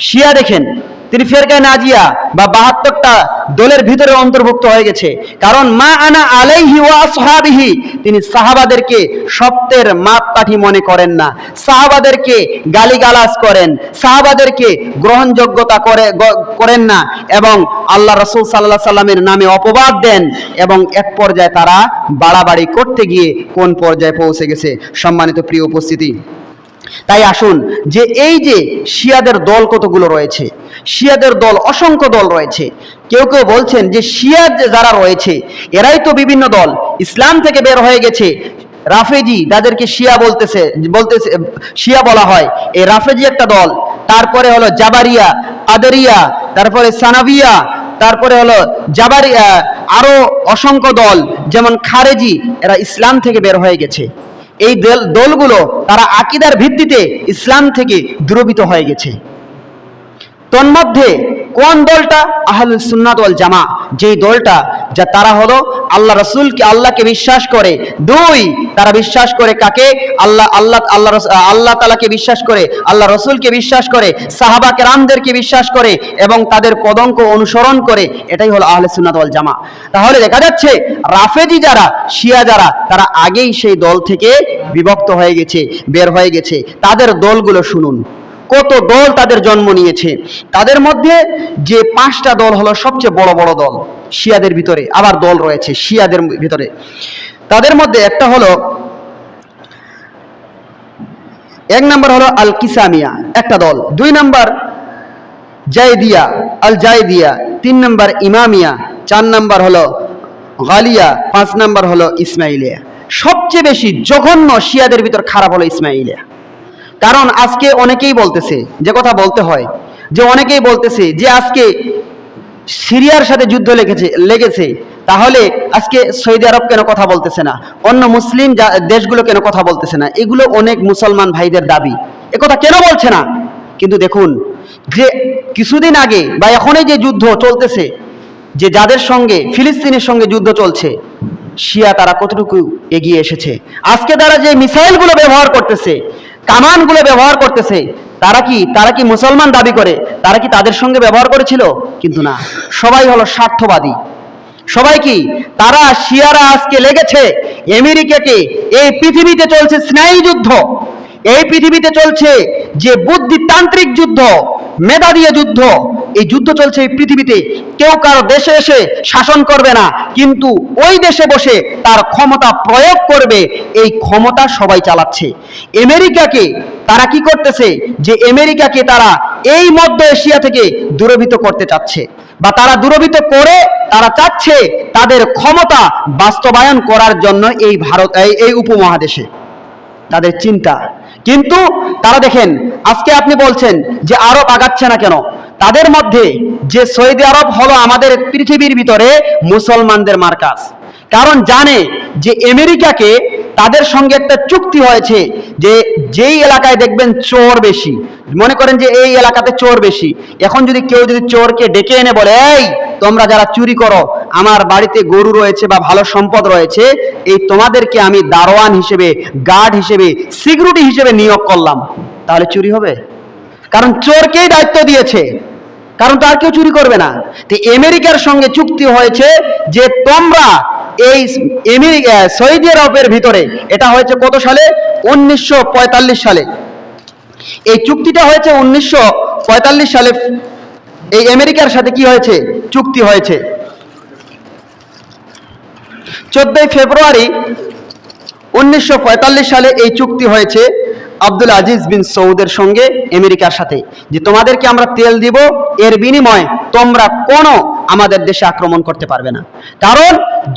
শিয়া দেখেন, তিনি ফেরকায়ে নাজিয়া বা 72টা দলের ভিতরে অন্তর্ভুক্ত হয়ে গেছে, কারণ মা আনা আলাইহি ওয়া আসহাবিহি, তিনি সাহাবাদেরকে সত্যের মাপকাঠি মনে করেন না, সাহাবাদেরকে গালিগালাজ করেন, সাহাবাদেরকে গ্রহণযোগ্যতা করেন না, এবং আল্লাহ রাসূল সাল্লাল্লাহু আলাইহি সাল্লামের নামে অপবাদ দেন, এবং এক পর্যায়ে তারা বাড়াবাড়ি করতে গিয়ে কোন পর্যায়ে পৌঁছে গেছে। সম্মানিত প্রিয় উপস্থিতি, তাই আসুন যে এই যে শিয়াদের দল কতগুলো রয়েছে, শিয়াদের দল অসংখ্য দল রয়েছে। কেউ কেউ বলছেন যে শিয়া যারা রয়েছে এরাই তো বিভিন্ন দল, ইসলাম থেকে বের হয়ে গেছে। রাফেজি যাদেরকে শিয়া বলতেছে শিয়া বলা হয়, এই রাফেজি একটা দল, তারপরে হলো জাবারিয়া, কাদেরিয়া, তারপরে সানাবিয়া, তারপরে হলো জাবারিয়া, আরো অসংখ্য দল যেমন খারেজি, এরা ইসলাম থেকে বের হয়ে গেছে। এই দলগুলো তারা আকীদার ভিত্তিতে ইসলাম থেকে দূরীভূত হয়ে গেছে। তন্মধ্যে কোন দলটা? আহলুস সুন্নাত ওয়াল জামা, যেই দলটা যা তারা হলো আল্লাহ রাসূলকে, আল্লাহকে বিশ্বাস করে। দুই, তারা বিশ্বাস করে কাকে? আল্লাহ তাআলাকে বিশ্বাস করে, আল্লাহ রাসূলকে বিশ্বাস করে, সাহাবা কেরামদেরকে বিশ্বাস করে এবং তাদের পদঙ্ক অনুসরণ করে। এটাই হলো আহলে সুন্নাত ওয়াল জামা। তাহলে দেখা যাচ্ছে রাফেজি যারা, শিয়া যারা, তারা আগেই সেই দল থেকে বিভক্ত হয়ে গেছে, বের হয়ে গেছে। তাদের দলগুলো শুনুন, কত দল তাদের জন্ম নিয়েছে। তাদের মধ্যে যে 5টা দল হলো সবচেয়ে বড় বড় দল শিয়াদের ভিতরে, আবার দল রয়েছে শিয়াদের ভিতরে। তাদের মধ্যে একটা হলো, এক নম্বর হলো আল কিসামিয়া, একটা দল। 2 নম্বর জায়দিয়া, আল জায়দিয়া। 3 নম্বর ইমামিয়া। 4 নম্বর হলো গালিয়া। 5 নম্বর হলো ইসমাইলিয়া। সবচেয়ে বেশি জঘন্য শিয়াদের ভিতর খারাপ হলো ইসমাইলিয়া। কারণ আজকে অনেকেই বলতেছে, যে কথা বলতে হয়, যে অনেকেই বলতেছে যে আজকে সিরিয়ার সাথে যুদ্ধ লেগেছে, তাহলে আজকে সৌদি আরব কেন কথা বলতেছে না, অন্য মুসলিম দেশগুলো কেন কথা বলতেছে না? এগুলো অনেক মুসলমান ভাইদের দাবি, একথা কেন বলছে না? কিন্তু দেখুন যে কিছুদিন আগে বা এখনই যে যুদ্ধ চলতেছে, যে যাদের সঙ্গে ফিলিস্তিনের সঙ্গে যুদ্ধ চলছে, শিয়া তারা কতটুকু এগিয়ে এসেছে। আজকে তারা যে মিসাইলগুলো ব্যবহার করতেছে, কামানগুলো ব্যবহার করতেছে, তারা কি মুসলমান দাবি করে? তারা কি তাদের সঙ্গে ব্যবহার করেছিল? কিন্তু না, সবাই হলো স্বার্থবাদী। সবাই কি? তারা শিয়ারা আজকে লেগেছে আমেরিকাকে। এই পৃথিবীতে চলছে স্নায়ু যুদ্ধ, এই পৃথিবীতে চলছে যে বুদ্ধিতান্ত্রিক যুদ্ধ, মেধা দিয়ে যুদ্ধ, এই যুদ্ধ চলছে এই পৃথিবীতে, কেউ কারো দেশে এসে শাসন করবে না, কিন্তু ওই দেশে বসে তার ক্ষমতা প্রয়োগ করবে, এই ক্ষমতা সবাই চালাচ্ছে। আমেরিকাকে তারা কি করতেছে, যে আমেরিকাকে তারা এই মধ্য এশিয়া থেকে দূরভূত করতে চাচ্ছে, বা তারা দূরভূত করে তারা চাচ্ছে তাদের ক্ষমতা বাস্তবায়ন করার জন্য এই ভারত, এই উপমহাদেশে তাদের চিন্তা। কিন্তু তারা দেখেন, আজকে আপনি বলছেন যে আরব আগাচ্ছে না কেন? তাদের মধ্যে যে সৌদি আরব হলো আমাদের পৃথিবীর ভিতরে মুসলমানদের মার্কাজ, কারণ জানে যে আমেরিকাকে তাদের সঙ্গে একটা চুক্তি হয়েছে যে যেই এলাকায় দেখবেন চোর বেশি, মনে করেন যে এই এলাকাতে চোর বেশি, এখন যদি কেউ যদি চোরকে ডেকে এনে বলে, এই তোমরা যারা চুরি করো, আমার বাড়িতে গরু রয়েছে বা ভালো সম্পদ রয়েছে, এই তোমাদেরকে আমি দারোয়ান হিসেবে, গার্ড হিসেবে, সিকিউরিটি হিসেবে নিয়োগ করলাম, তাহলে চুরি হবে? কারণ চোরকেই দায়িত্ব দিয়েছে, কারণ তো আর কেউ চুরি করবে না। তো আমেরিকার সঙ্গে চুক্তি হয়েছে যে তোমরা এই সৌদি আরবের ভিতরে, এটা হয়েছে কত সালে? 1945 সালে। এই চুক্তিটা হয়েছে 1945 সালে। এই আমেরিকার সাথে কি হয়েছে? চুক্তি হয়েছে 14 ফেব্রুয়ারি 1945 সালে। এই চুক্তি হয়েছে আব্দুল আজিজ বিন সৌদের সঙ্গে আমেরিকার সাথে, যে তোমাদেরকে আমরা তেল দিব, এর বিনিময়ে তোমরা কোনো আমাদের দেশে আক্রমণ করতে পারবে না। কারণ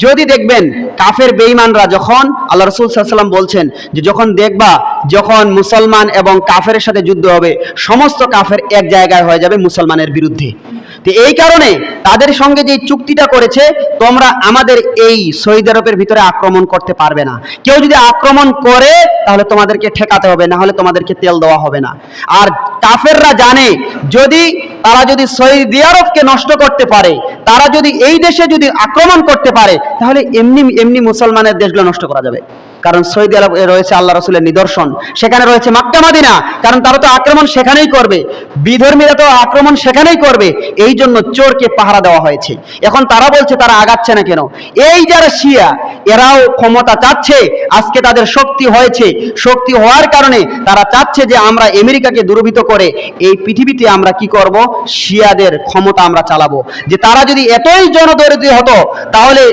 যদি দেখবেন কাফের বেঈমানরা, যখন আল্লাহ রাসূল সাল্লাল্লাহু আলাইহি ওয়াসাল্লাম বলছেন যে যখন দেখবা যখন মুসলমান এবং কাফের সাথে যুদ্ধ হবে, সমস্ত কাফের এক জায়গায় হয়ে যাবে মুসলমানের বিরুদ্ধে। তো এই কারণে তাদের সঙ্গে যে চুক্তিটা করেছে, তোমরা আমাদের এই সৌদি আরবের ভিতরে আক্রমণ করতে পারবে না, কেউ যদি আক্রমণ করে তাহলে তোমাদেরকে ঠেকাতে হবে, না হলে তোমাদেরকে তেল দেওয়া হবে না। আর কাফেররা জানে যদি তারা যদি সৌদি আরবকে নষ্ট করতে পারে, তারা যদি এই দেশে যদি আক্রমণ করতে পারে, তাহলে এমনি এমনি মুসলমানের দেশগুলো নষ্ট করা যাবে। কারণ সৌদি আরবে রয়েছে আল্লাহ রাসূলের নিদর্শন, সেখানে রয়েছে মক্কা মদিনা, কারণ তারা তো আক্রমণ সেখানেই করবে, বিধর্মীরা তো আক্রমণ সেখানেই করবে। এই জন্য চোরকে পাহারা দেওয়া হয়েছে। এখন তারা বলছে তারা আগাচ্ছে না কেন? এই যারা শিয়া, এরাও ক্ষমতা চাচ্ছে, আজকে তাদের শক্তি হয়েছে, শক্তি হওয়ার কারণে তারা চাচ্ছে যে আমরা আমেরিকাকে দূরভূত করে এই পৃথিবীতে আমরা কি করব, শিয়াদের ক্ষমতা আমরা চালাবো। যে তারা যদি এতই জনদরদি হতো, তাহলে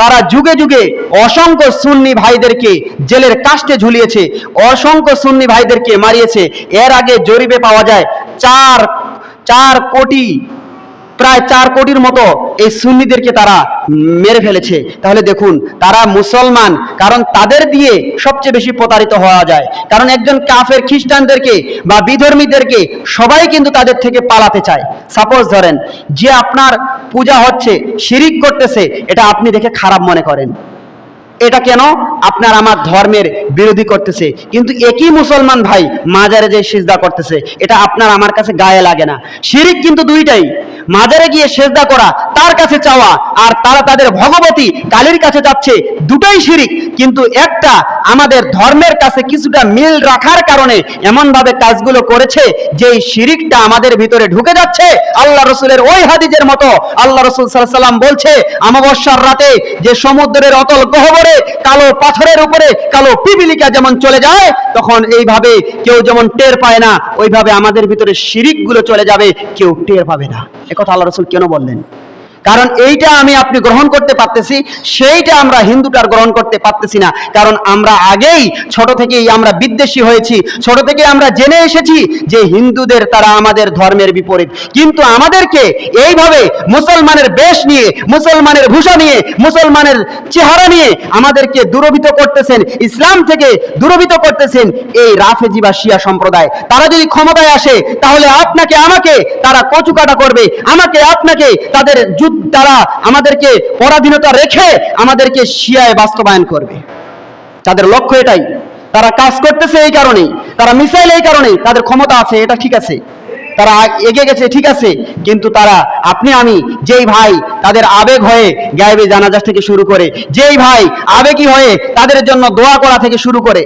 তারা যুগে যুগে অসংখ্য সুন্নি ভাইদেরকে জেলের কাস্টে ঝুলিয়েছে, অসংখ্য সুন্নি ভাইদেরকে মারিয়েছে। এর আগে জরিপে পাওয়া যায় 4 কোটি, প্রায় 4 কোটির মতো এই সুন্নিদেরকে তারা মেরে ফেলেছে। তাহলে দেখুন তারা মুসলমান, কারণ তাদের দিয়ে সবচেয়ে বেশি প্রতারিত হওয়া যায়। কারণ একজন কাফের খ্রিস্টানদেরকে বা বিধর্মীদেরকে সবাই কিন্তু তাদের থেকে পালাতে চায়। সাপোজ ধরেন যে আপনার পূজা হচ্ছে, শিরিক করতেছে, এটা আপনি দেখে খারাপ মনে করেন, এটা কেন? আপনার আমার ধর্মের বিরোধী করতেছে, কিন্তু একই মুসলমান ভাই মাজারে যে সিজদা করতেছে, এটা আপনার আমার কাছে গায়ে লাগে না। শিরিক কিন্তু দুইটাই, মাজারে গিয়ে সিজদা করা, তার কাছে চাওয়া, আর তারা তাদের ভগবতী কালীর কাছে যাচ্ছে, দুটোই শিরিক। কিন্তু একটা আমাদের ধর্মের কাছে কিছুটা মিল রাখার কারণে এমন ভাবে কাজগুলো করেছে যে এই শিরিকটা আমাদের ভিতরে ঢুকে যাচ্ছে। আল্লাহ রাসূলের ওই হাদিসের মতো আল্লাহ রাসূল সাল্লাল্লাহু আলাইহি ওয়াসাল্লাম বলছে, অমাবস্যার রাতে যে সমুদ্রের অতল গহ্বরে কালো পাথরের উপরে কালো পিপিলিকা যেমন চলে যায়, তখন এইভাবে কেউ যেমন টের পায় না, ওইভাবে আমাদের ভিতরে শিরিকগুলো চলে যাবে, কেউ টের পাবে না। একথা আল্লাহ রাসূল কেন বললেন? কারণ এইটা আমি আপনি গ্রহণ করতে পারতেছি, সেইটা আমরা হিন্দুটার গ্রহণ করতে পারতেছি না। কারণ আমরা আগেই ছোট থেকেই আমরা বিদ্বেষী হয়েছি, ছোট থেকে আমরা জেনে এসেছি যে হিন্দুদের তারা আমাদের ধর্মের বিপরীত। কিন্তু আমাদেরকে এইভাবে মুসলমানের বেশ নিয়ে, মুসলমানের ভূষা নিয়ে, মুসলমানের চেহারা নিয়ে আমাদেরকে দূরভূত করতেছেন, ইসলাম থেকে দূরভূত করতেছেন এই রাফেজি বা শিয়া সম্প্রদায়। তারা যদি ক্ষমতায় আসে, তাহলে আপনাকে আমাকে তারা কচুকাটা করবে, আমাকে আপনাকে তাদের তারা আমাদেরকে পরাধীনতা রেখে আমাদেরকে শিয়ায় বাস্তবায়ন করবে। তাদের লক্ষ্য এটাই, তারা কাজ করতেছে এই কারণেই, তারা মিসাইল এই কারণেই, তাদের ক্ষমতা আছে, এটা ঠিক আছে, তারা এগিয়ে গেছে, ঠিক আছে। কিন্তু তারা, আপনি আমি যেই ভাই তাদের আবেগ হয়ে গায়েবে জানাজা থেকে শুরু করে, যেই ভাই আবেগী হয়ে তাদের জন্য দোয়া করা থেকে শুরু করে,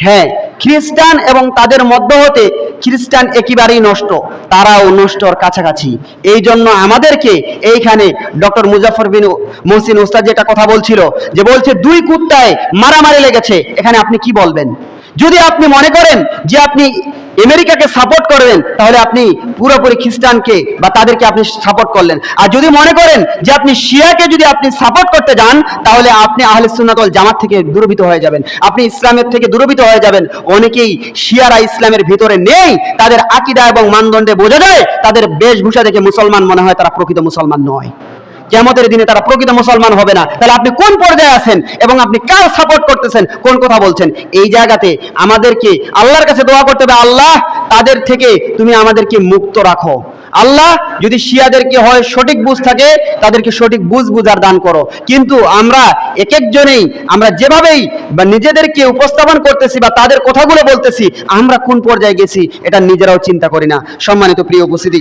হ্যাঁ খ্রিস্টান এবং তাদের মধ্য হতে খ্রিস্টান একেবারেই নষ্ট, তারাও নষ্টর কাছাকাছি। এই জন্য আমাদেরকে এইখানে ডক্টর মুজাফফর বিন মহসিন উস্তাদ যেটা কথা বলছিল, যে বলছে 2 কুত্তায় মারামারি লেগেছে, এখানে আপনি কি বলবেন? যদি আপনি মনে করেন যে আপনি আমেরিকাকে সাপোর্ট করবেন, তাহলে আপনি পুরোপুরি খ্রিস্টানকে বা তাদেরকে আপনি সাপোর্ট করলেন। আর যদি মনে করেন যে আপনি শিয়াকে যদি আপনি সাপোর্ট করতে যান, তাহলে আপনি আহলে সুন্নাত ওয়াল জামাত থেকে দূরভীত হয়ে যাবেন, আপনি ইসলামের থেকে দূরভীত হয়ে যাবেন। অনেকেই শিয়ারা ইসলামের ভিতরে নেই, তাদের আকীদা এবং মানদণ্ডে বোঝা যায়, তাদের বেশভূষা দেখে মুসলমান মনে হয়, তারা প্রকৃত মুসলমান নয়। কিয়ামতের দিনে তারা প্রকৃত মুসলমান হবে না। তাহলে আপনি কোন পর্যায়ে আছেন এবং আপনি কার সাপোর্ট করতেছেন, কোন কথা বলছেন? এই জায়গাতে আমাদেরকে আল্লাহর কাছে দোয়া করতে হবে, আল্লাহ তাদের থেকে তুমি আমাদেরকে মুক্ত রাখো। আল্লাহ যদি শিয়াদেরকে হয় সঠিক বুঝ থাকে, তাদেরকে সঠিক বুঝার দান করো। কিন্তু আমরা এক একজনেই আমরা যেভাবেই বা নিজেদেরকে উপস্থাপন করতেছি বা তাদের কথাগুলো বলতেছি, আমরা কোন পর্যায়ে গেছি এটা নিজেরাও চিন্তা করি না। সম্মানিত প্রিয় উপস্থিতি,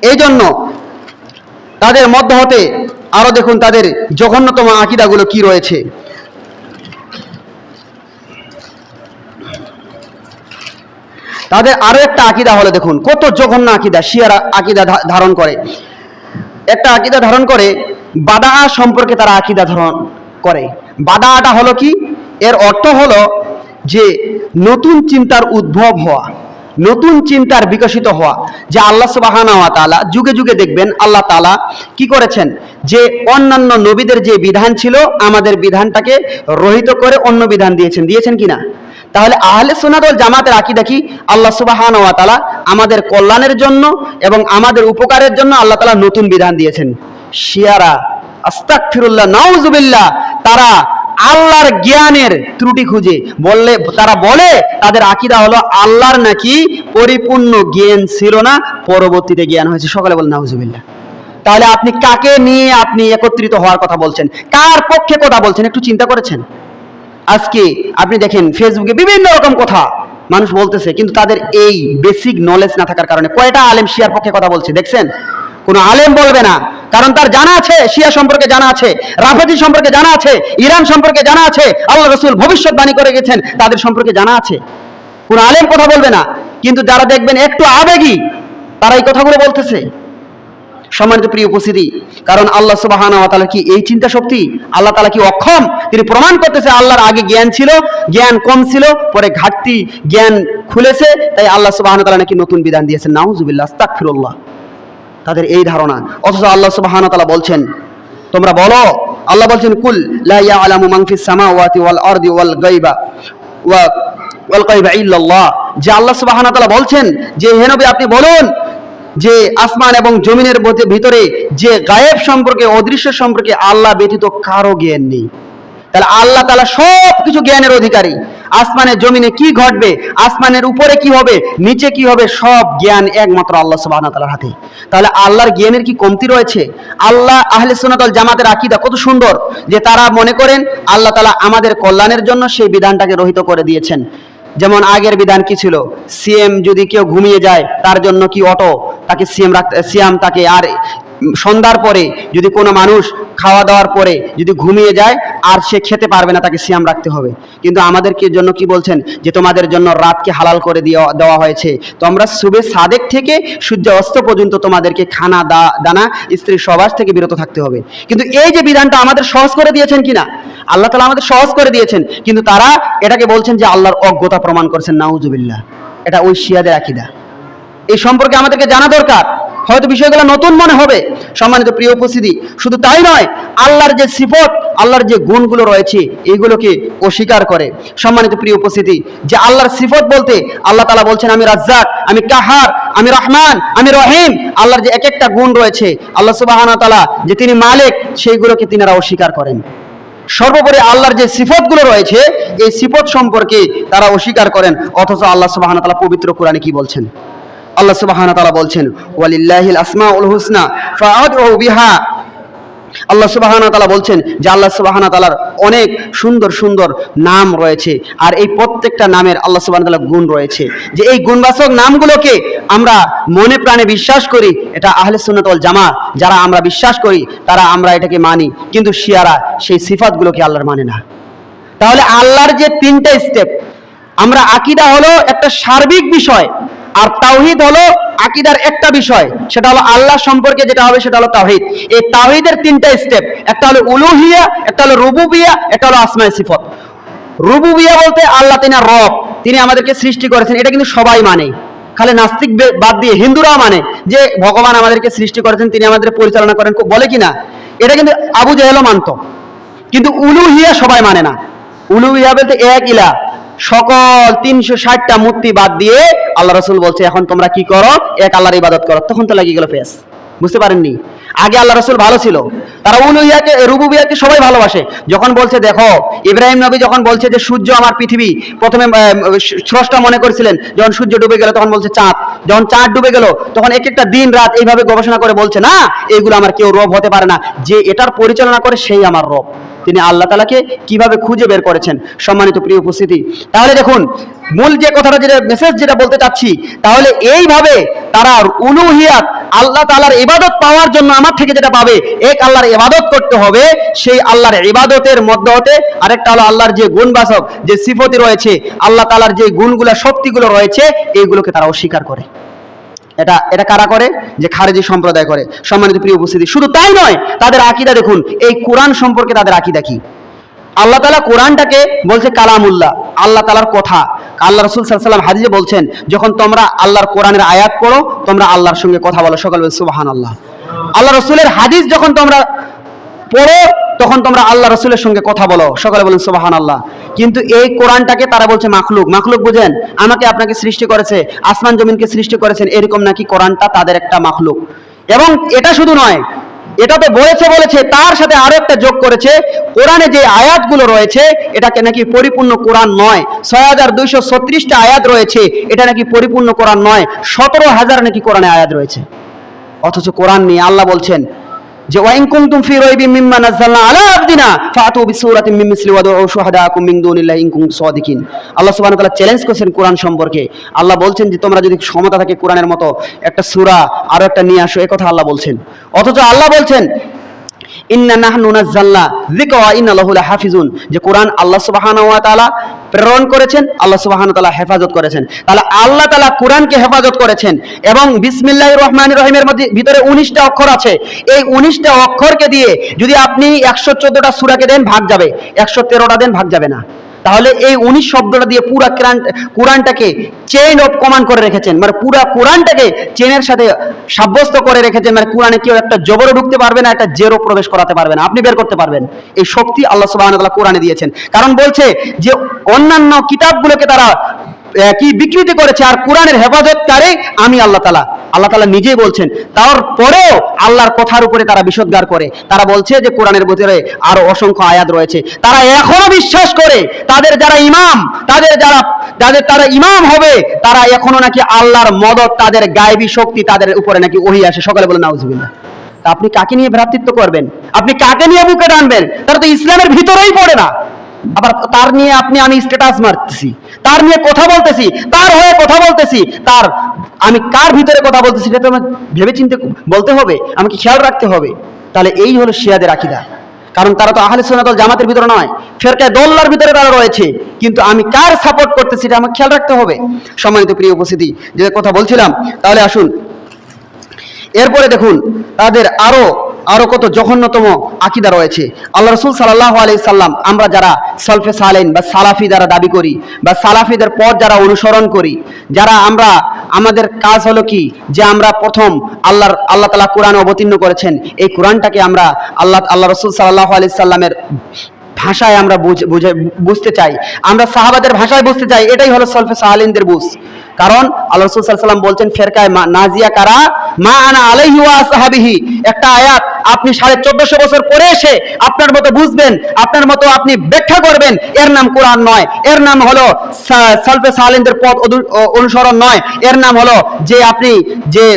এই জন্য তাদের মধ্য হতে আরো দেখুন তাদের জঘন্যতম আকীদাগুলো কি রয়েছে। তাদের আরো একটা আকীদা হলো, দেখুন কত জঘন্য আকীদা শিয়ারা আকীদা ধারণ করে। একটা আকীদা ধারণ করে বাদা সম্পর্কে তারা আকীদা ধারণ করে। বাদাটা হলো কি? এর অর্থ হলো যে নতুন চিন্তার উদ্ভব হওয়া, নতুন চিন্তার বিকশিত হওয়া। যে আল্লাহ সুবহানাহু ওয়া তাআলা যুগে যুগে দেখবেন আল্লাহ তাআলা কি করেছেন, যে অন্যান্য নবীদের যে বিধান ছিল আমাদের বিধানটাকে রহিত করে অন্য বিধান দিয়েছেন কিনা? তাহলে আহলে সুন্নাত ওয়াল জামাতের আকীদা কি? আল্লাহ সুবহানাহু ওয়া তাআলা আমাদের কল্যাণের জন্য এবং আমাদের উপকারের জন্য আল্লাহ তাআলা নতুন বিধান দিয়েছেন। শিয়ারা আস্তাগফিরুল্লাহ নাউযুবিল্লাহ, তারা আল্লাহর জ্ঞানের ত্রুটি খুঁজে তারা বলে তাদের আকীদা হলো আল্লাহর নাকি পরিপূর্ণ জ্ঞান ছিল না, পরবর্তীতে জ্ঞান হয়েছে। সকালে বলেন নাউযুবিল্লাহ। তাহলে আপনি কাকে নিয়ে আপনি একত্রিত হওয়ার কথা বলছেন, কার পক্ষে কথা বলছেন, একটু চিন্তা করেছেন? আজকে আপনি দেখেন ফেসবুকে বিভিন্ন রকম কথা মানুষ বলতেছে, কিন্তু তাদের এই বেসিক নলেজ না থাকার কারণে কয়টা আলেম শিয়ার পক্ষে কথা বলছে দেখছেন? কোনো আলেম বলবে না, কারণ তার জানা আছে শিয়া সম্পর্কে জানা আছে, রাফেজি সম্পর্কে জানা আছে, ইরান সম্পর্কে জানা আছে, আল্লাহ রাসূল ভবিষ্যৎবাণী করে গেছেন তাদের সম্পর্কে জানা আছে। কোনো আলেম কথা বলবে না, কিন্তু যারা দেখবেন একটু আবেগী তারা এই কথাগুলো বলতেছে। সম্মানিত প্রিয় উপস্থিতি, কারণ আল্লাহ সুবহানাহু ওয়া তাআলা কি এই চিন্তা শক্তি? আল্লাহ তাআলা কি অক্ষম? তিনি প্রমাণ করতেছে আল্লাহর আগে জ্ঞান ছিল, জ্ঞান কম ছিল, পরে ঘাটতি জ্ঞান খুলেছে, তাই আল্লাহ সুবহানাহু ওয়া তাআলা নাকি নতুন বিধান দিয়েছেন। নাউযুবিল্লাহ, আস্তাগফিরুল্লাহ। তাদের এই ধারণা। অথচ আল্লাহ সুবহানাহু ওয়া তাআলা বলছেন, তোমরা বলো, আল্লাহ বলছেন কুল লা ইয়ালামু মান ফিস সামাওয়াতি ওয়াল আরদি ওয়াল গায়বা ইল্লাল্লাহ। যে আল্লাহ সুবহানাহু ওয়া তাআলা বলছেন যে হে নবী আপনি বলুন যে আসমান এবং জমিনের ভিতরে যে গায়েব সম্পর্কে, অদৃশ্য সম্পর্কে আল্লাহ ব্যতীত কারো জ্ঞান নেই। তাহলে আল্লাহ তাআলা সব কিছু জ্ঞানের অধিকারী। আসমানে জমিনে কি ঘটবে, আসমানের উপরে কি হবে, নিচে কি হবে, সব জ্ঞান একমাত্র আল্লাহ সুবহানাহু ওয়া তাআলার হাতে। তাহলে আল্লাহর জ্ঞানের কি কমতি রয়েছে? আল্লাহ আহলে সুন্নাত ওয়াল জামাতের আকীদা কত সুন্দর, যে তারা মনে করেন আল্লাহ তাআলা আমাদের কল্যাণের জন্য সেই বিধানটাকে রহিত করে দিয়েছেন। যেমন আগের বিধান কি ছিল? সিএম যদি কেউ ঘুমিয়ে যায় তার জন্য কি অটো, তাকে সিয়াম তাকে, আর সন্ধ্যার পরে যদি কোনো মানুষ খাওয়া দাওয়ার পরে যদি ঘুমিয়ে যায় আর সে খেতে পারবে না, তাকে সিয়াম রাখতে হবে। কিন্তু আমাদেরকে জন্য কি বলছেন, যে তোমাদের জন্য রাতকে হালাল করে দেওয়া হয়েছে, তোমরা সুবে সাদেক থেকে সূর্য অস্ত পর্যন্ত তোমাদেরকে খানা দানা স্ত্রীর সহবাস থেকে বিরত থাকতে হবে। কিন্তু এই যে বিধানটা আমাদের সহজ করে দিয়েছেন কিনা, আল্লাহ তাআলা আমাদের সহজ করে দিয়েছেন, কিন্তু তারা এটাকে বলছেন যে আল্লাহর অজ্ঞতা প্রমাণ করছেন। নাউযুবিল্লাহ। এটা ওই শিয়াদের আকীদা। এই সম্পর্কে আমাদেরকে জানা দরকার, হয়তো বিষয়গুলো নতুন মনে হবে। সম্মানিত প্রিয় উপস্থিতি, শুধু তাই নয়, আল্লাহর যে সিফত, আল্লাহর যে গুণগুলো রয়েছে এইগুলোকে অস্বীকার করে। সম্মানিত প্রিয় উপস্থিতি, যে আল্লাহর সিফত বলতে আল্লাহ তাআলা বলছেন আমি রাজ্জাক, আমি কাহার, আমি রহমান, আমি রহিম। আল্লাহর যে এক একটা গুণ রয়েছে, আল্লাহ সুবহানাহু ওয়া তাআলা যে তিনি মালিক, সেইগুলোকে তিনারা অস্বীকার করেন। সর্বোপরি আল্লাহর যে সিফতগুলো রয়েছে এই সিফত সম্পর্কে তারা অস্বীকার করেন। অথচ আল্লাহ সুবহানাহু ওয়া তাআলা পবিত্র কোরআনে কি বলছেন? আল্লাহ সুবহানাহু ওয়া তাআলা বলছেন ওয়ালিল্লাহিল আসমাউল হুসনা ফাআদউ বিহা। আল্লাহ সুবহানাহু ওয়া তাআলা বলছেন যে আল্লাহ সুবহানাহু ওয়া তাআলার অনেক সুন্দর সুন্দর নাম রয়েছে, আর এই প্রত্যেকটা নামের আল্লাহ সুবহানাহু ওয়া তাআলার গুণ রয়েছে। যে এই গুণবাচক নামগুলোকে আমরা মনে প্রাণে বিশ্বাস করি, এটা আহলে সুন্নাত ওয়াল জামাত যারা আমরা বিশ্বাস করি তারা আমরা এটাকে মানি, কিন্তু শিয়ারা সেই সিফাতগুলোকে আল্লাহর মানে না। তাহলে আল্লাহর যে তিনটা স্টেপ, আমরা আকীদা হলো একটা সার্বিক বিষয়, আর তাওহীদ হলো আকীদার একটা বিষয়, সেটা হলো আল্লাহ সম্পর্কে যেটা হবে সেটা হলো তাওহীদ। এই তাওহীদের তিনটা স্টেপ, একটা হলো উলুহিয়া, একটা হলো রুবুবিয়া, একটা হলো আসমায়ে সিফাত। রুবুবিয়া বলতে আল্লাহ তিনি রব, তিনি আমাদেরকে সৃষ্টি করেছেন, এটা কিন্তু সবাই মানে, খালি নাস্তিক বাদ দিয়ে হিন্দুরাও মানে যে ভগবান আমাদেরকে সৃষ্টি করেছেন, তিনি আমাদের পরিচালনা করেন, বলে কিনা? এটা কিন্তু আবু জেহেলও মানত। কিন্তু উলুহিয়া সবাই মানে না। উলুহিয়া বলতে এক ইলা, সকল 360টা মূর্তি বাদ দিয়ে আল্লাহ রাসূল বলছে এখন তোমরা কি করো, এক আল্লাহর ইবাদত করো। তখন তো লাগিয়ে গেল ফেস, বুঝতে পারেননি? আগে আল্লাহ রাসূল ভালো ছিল, তারা উলুহিয়াকে রুবুবিয়াকে সবাই ভালোবাসে। যখন বলছে দেখো ইব্রাহিম নবী যখন বলছে যে সূর্য আমার পৃথিবী, প্রথমে স্রষ্টা মনে করেছিলেন, যখন সূর্য ডুবে গেল তখন বলছে চাঁদ, যখন চাঁদ ডুবে গেল তখন এক একটা দিন রাত এইভাবে গবেষণা করে বলছে না এইগুলো আমার কেউ রব হতে পারে না, যে এটার পরিচালনা করে সেই আমার রব। তিনি আল্লাহ তাআলাকে কিভাবে খুঁজে বের করেছেন। সম্মানিত প্রিয় উপস্থিতি, তাহলে দেখুন মূল যে কথাটা, যেটা মেসেজ যেটা বলতে চাচ্ছি, তাহলে এইভাবে তারা উলুহিয়াত আল্লাহ তাআলার ইবাদত পাওয়ার জন্য আমার থেকে যেটা পাবে, এক আল্লাহর ইবাদত করতে হবে, সেই আল্লাহর ইবাদতের মধ্যে হতে আরেকটা হলো আল্লাহর যে গুণবাচক যে সিফতি রয়েছে, আল্লাহ তাআলার যে গুণগুলো শক্তিগুলো রয়েছে, এইগুলোকে তারা অস্বীকার করে। এটা কারা করে? যে খারেজি সম্প্রদায় করে। সম্মানিত প্রিয় উপস্থিতি, শুধু তাই নয়, তাদের আকীদা দেখুন, এই কোরআন সম্পর্কে তাদের আকীদা কি? আল্লাহ তাআলা কোরআনটাকে বলছে কালামুল্লাহ, আল্লাহ তাআলার কথা। আল্লাহ রাসূল সাল্লাল্লাহু আলাইহি ওয়াসাল্লাম হাদিসে বলছেন, যখন তোমরা আল্লাহর কোরআনের আয়াত পড়ো, তোমরা আল্লাহর সঙ্গে কথা বলো, সকলে বলে সুবহানাল্লাহ। আল্লাহ রাসূলের হাদিস যখন তোমরা পড়ো, তখন তোমরা আল্লাহ রাসূলের সঙ্গে কথা বলো, সকলে বলেন সুবহানাল্লাহ। কিন্তু এই কোরআনটাকে তারা বলছে মাখলুক। মাখলুক বুঝেন? আমাকে আপনাকে সৃষ্টি করেছে, আসমান জমিনকে সৃষ্টি করেছেন, এরকম নাকি কোরআনটা তাদের একটা মাখলুক। এবং এটা শুধু নয়, এটা তো বলেছে তার সাথে আরো একটা যোগ করেছে, কোরআনে যে আয়াতগুলো রয়েছে এটাকে নাকি পরিপূর্ণ কোরআন নয়। 6236টা আয়াত রয়েছে, এটা নাকি পরিপূর্ণ কোরআন নয়। 17,000 নাকি কোরআনে আয়াত রয়েছে। অথচ কোরআন নিয়ে আল্লাহ বলছেন যে ওয়া ইন কুনতুম ফি রাইবিন মিম্মা নাযালনা আলা আবদিনা ফাতু বিসূরাতিন মিন মিসলি ওয়াদউ শুহাদাকুম মিন দুনিল্লাহি ইন কুনতুম সাদিকিন। আল্লাহ সুবহানাহু ওয়া তাআলা চ্যালেঞ্জ করেছেন কোরআন সম্পর্কে। আল্লাহ বলছেন যে তোমরা যদি ক্ষমতা থাকে কোরআনের মতো একটা সূরা আরো একটা নিয়ে আসো, এই কথা আল্লাহ বলছেন। অথচ আল্লাহ বলছেন ইন্না নাহনু নাযালনা যিকরা ওয়া ইন্না লাহু লাহাফিজুন, যে কোরআন আল্লাহ সুবহানাহু ওয়া তাআলা প্রেরণ করেছেন, আল্লাহ সুবহানাহু ওয়া তাআলা হেফাজত করেছেন। তাহলে আল্লাহ তাআলা কোরআনকে হেফাজত করেছেন। এবং বিসমিল্লাহির রহমানির রহিমের মধ্যে ভিতরে 19টা অক্ষর আছে। এই 19টা অক্ষরকে দিয়ে যদি আপনি 114টা সূরাকে দেন ভাগ যাবে, 113টা দেন ভাগ যাবে না। তাহলে এই 19 শব্দটা দিয়ে পুরো কোরআনটাকে চেইন অফ কমান্ড করে রেখেছেন, মানে পুরো কোরআনটাকে চেনের সাথে সাব্যস্ত করে রেখেছেন। মানে কোরআনে কেউ একটা জবরও ঢুকতে পারবে না, একটা জেরও প্রবেশ করাতে পারবে না, আপনি বের করতে পারবেন। এই শক্তি আল্লাহ সুবহানাহু ওয়া তাআলা কোরআনে দিয়েছেন। কারণ বলছে যে অন্যান্য কিতাবগুলোকে তারা কি বিকৃতি করেছে, আর কোরআনের হেফাজতকারী আমি আল্লাহ তাআলা। আল্লাহ তাআলা নিজেই বলছেন। তারপরেও আল্লাহর কথার উপরে তারা বিষোদ্গার করে, তারা বলছে যে কোরআনের ভিতরে আরো অসংখ্য আয়াত রয়েছে। তারা এখনো বিশ্বাস করে, তাদের যারা ইমাম, তারা ইমাম হবে, তারা এখনো নাকি আল্লাহর মদদ, তাদের গায়েবী শক্তি তাদের উপরে নাকি ওহী আসে। সকালে বলে নাউজুবিল্লাহ। তা আপনি কাকে নিয়ে ভ্রাতৃত্ব করবেন? আপনি কাকে নিয়ে বুকে টানবেন? তারা তো ইসলামের ভিতরেই পড়ে না। আবার তার নিয়ে আমি স্ট্যাটাস মারতেছি, তার নিয়ে কথা বলতেছি, তার হয়ে কথা বলতেছি, আমি কার ভিতরে কথা বলতেছি এটা তো আমার ভেবে চিন্তে বলতে হবে, আমাকে খেয়াল রাখতে হবে। তাহলে এই হলো শিয়াদের আকীদা। কারণ তারা তো আহলে সুন্নাত ওয়াল জামাতের ভিতরে নয়, ফিরকায়ে দল্লার ভিতরে তারা রয়েছে। কিন্তু আমি কার সাপোর্ট করতেছি এটা আমাকে খেয়াল রাখতে হবে। সম্মানিত প্রিয় উপস্থিতি, যে কথা বলছিলাম, তাহলে আসুন এরপরে দেখুন তাদের আরো কত জঘন্যতম আকীদা রয়েছে। আল্লাহ রাসূল সাল্লাল্লাহু আলাইহি সাল্লাম, আমরা যারা সালফে সালেহিন বা সালাফি যারা দাবি করি, বা সালাফিদের পথ যারা অনুসরণ করি, যারা আমরা, আমাদের কাজ হলো কি, যে আমরা প্রথম আল্লাহ তাআলা কোরআন অবতীর্ণ করেছেন, এই কোরআনটাকে আমরা আল্লাহ রাসূল সাল্লাল্লাহু আলাইহি সাল্লামের ভাষায় আমরা বুঝতে চাই, আমরা সাহাবাদের ভাষায় বুঝতে চাই। এটাই হলো সালফে সালেহিনদের বুঝ। কারণ আল্লাহ রাসূল সাল্লাল্লাহু আলাইহি ওয়াসাল্লাম বলছেন ফিরকায়ে নাজিয়া কারা মা আনা আলাইহি ওয়া আসহাবিহি, একটা আয়াত আপনি 1450 বছর পরে এসে আপনার মতো বুঝবেন, আপনার মতো আপনি ব্যাখ্যা করবেন, এর নাম কোরআন নয়, এর নাম হলো সালফে সালেহিনদের পথ অনুসরণ নয়, এর নাম হলো যে আপনি যে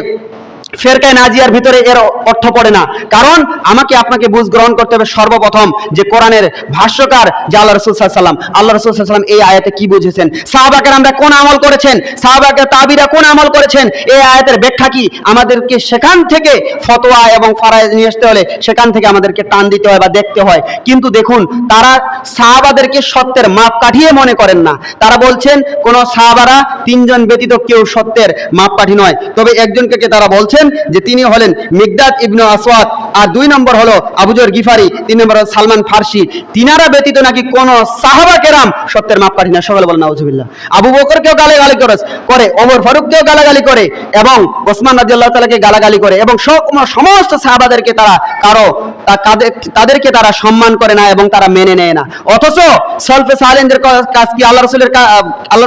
ফিরকায়ে নাজিয়ার ভিতরে এর অর্থ পড়ে না। কারণ আমাকে আপনাকে বুঝ গ্রহণ করতে হবে সর্বপ্রথম যে কোরআনের ভাষ্যকার যে আল্লাহ রাসূল সাল্লাল্লাহু আলাইহি ওয়াসাল্লাম, আল্লাহ রাসূল সাল্লাল্লাহু আলাইহি ওয়াসাল্লাম এই আয়াতে কি বুঝেছেন, সাহাবাকেরা আমরা কোন আমল করেছেন, সাহাবাকে তাবিরা কোন আমল করেছেন, এই আয়াতের ব্যাখ্যা কি, আমাদেরকে সেখান থেকে ফতোয়া এবং ফারায়েজ নিয়ে আসতে হলে সেখান থেকে আমাদেরকে টান দিতে হয় বা দেখতে হয়। কিন্তু দেখুন তারা সাহাবাদেরকে সত্যের মাপকাঠি মনে করেন না। তারা বলছেন কোন সাহাবারা 3 জন ব্যতীত কেউ সত্যের মাপকাঠি নয়। তবে একজনকে তারা বলছেন বলেছেন যে তিনি হলেন মিকদাদ ইবনে আসওয়াদ, আর 2 নম্বর হলো আবু যর গিফারি, 3 নম্বর হলো সালমান ফার্সি। তিনারা ব্যতীত নাকি কোন সাহাবা কেরাম সত্যের মাপকাঠি না। সকলে বলেন নাউজুবিল্লাহ। আবু বকরকেও গালাগালি করে, ওমর ফারুককেও গালাগালি করে, এবং ওসমান রাদিয়াল্লাহু তাআলাকে গালাগালি করে, এবং সমস্ত সাহাবাদেরকে তাদেরকে তারা সম্মান করে না এবং তারা মেনে নেয় না। অথচ সলফে সালেহদের কাজ কি? আল্লাহ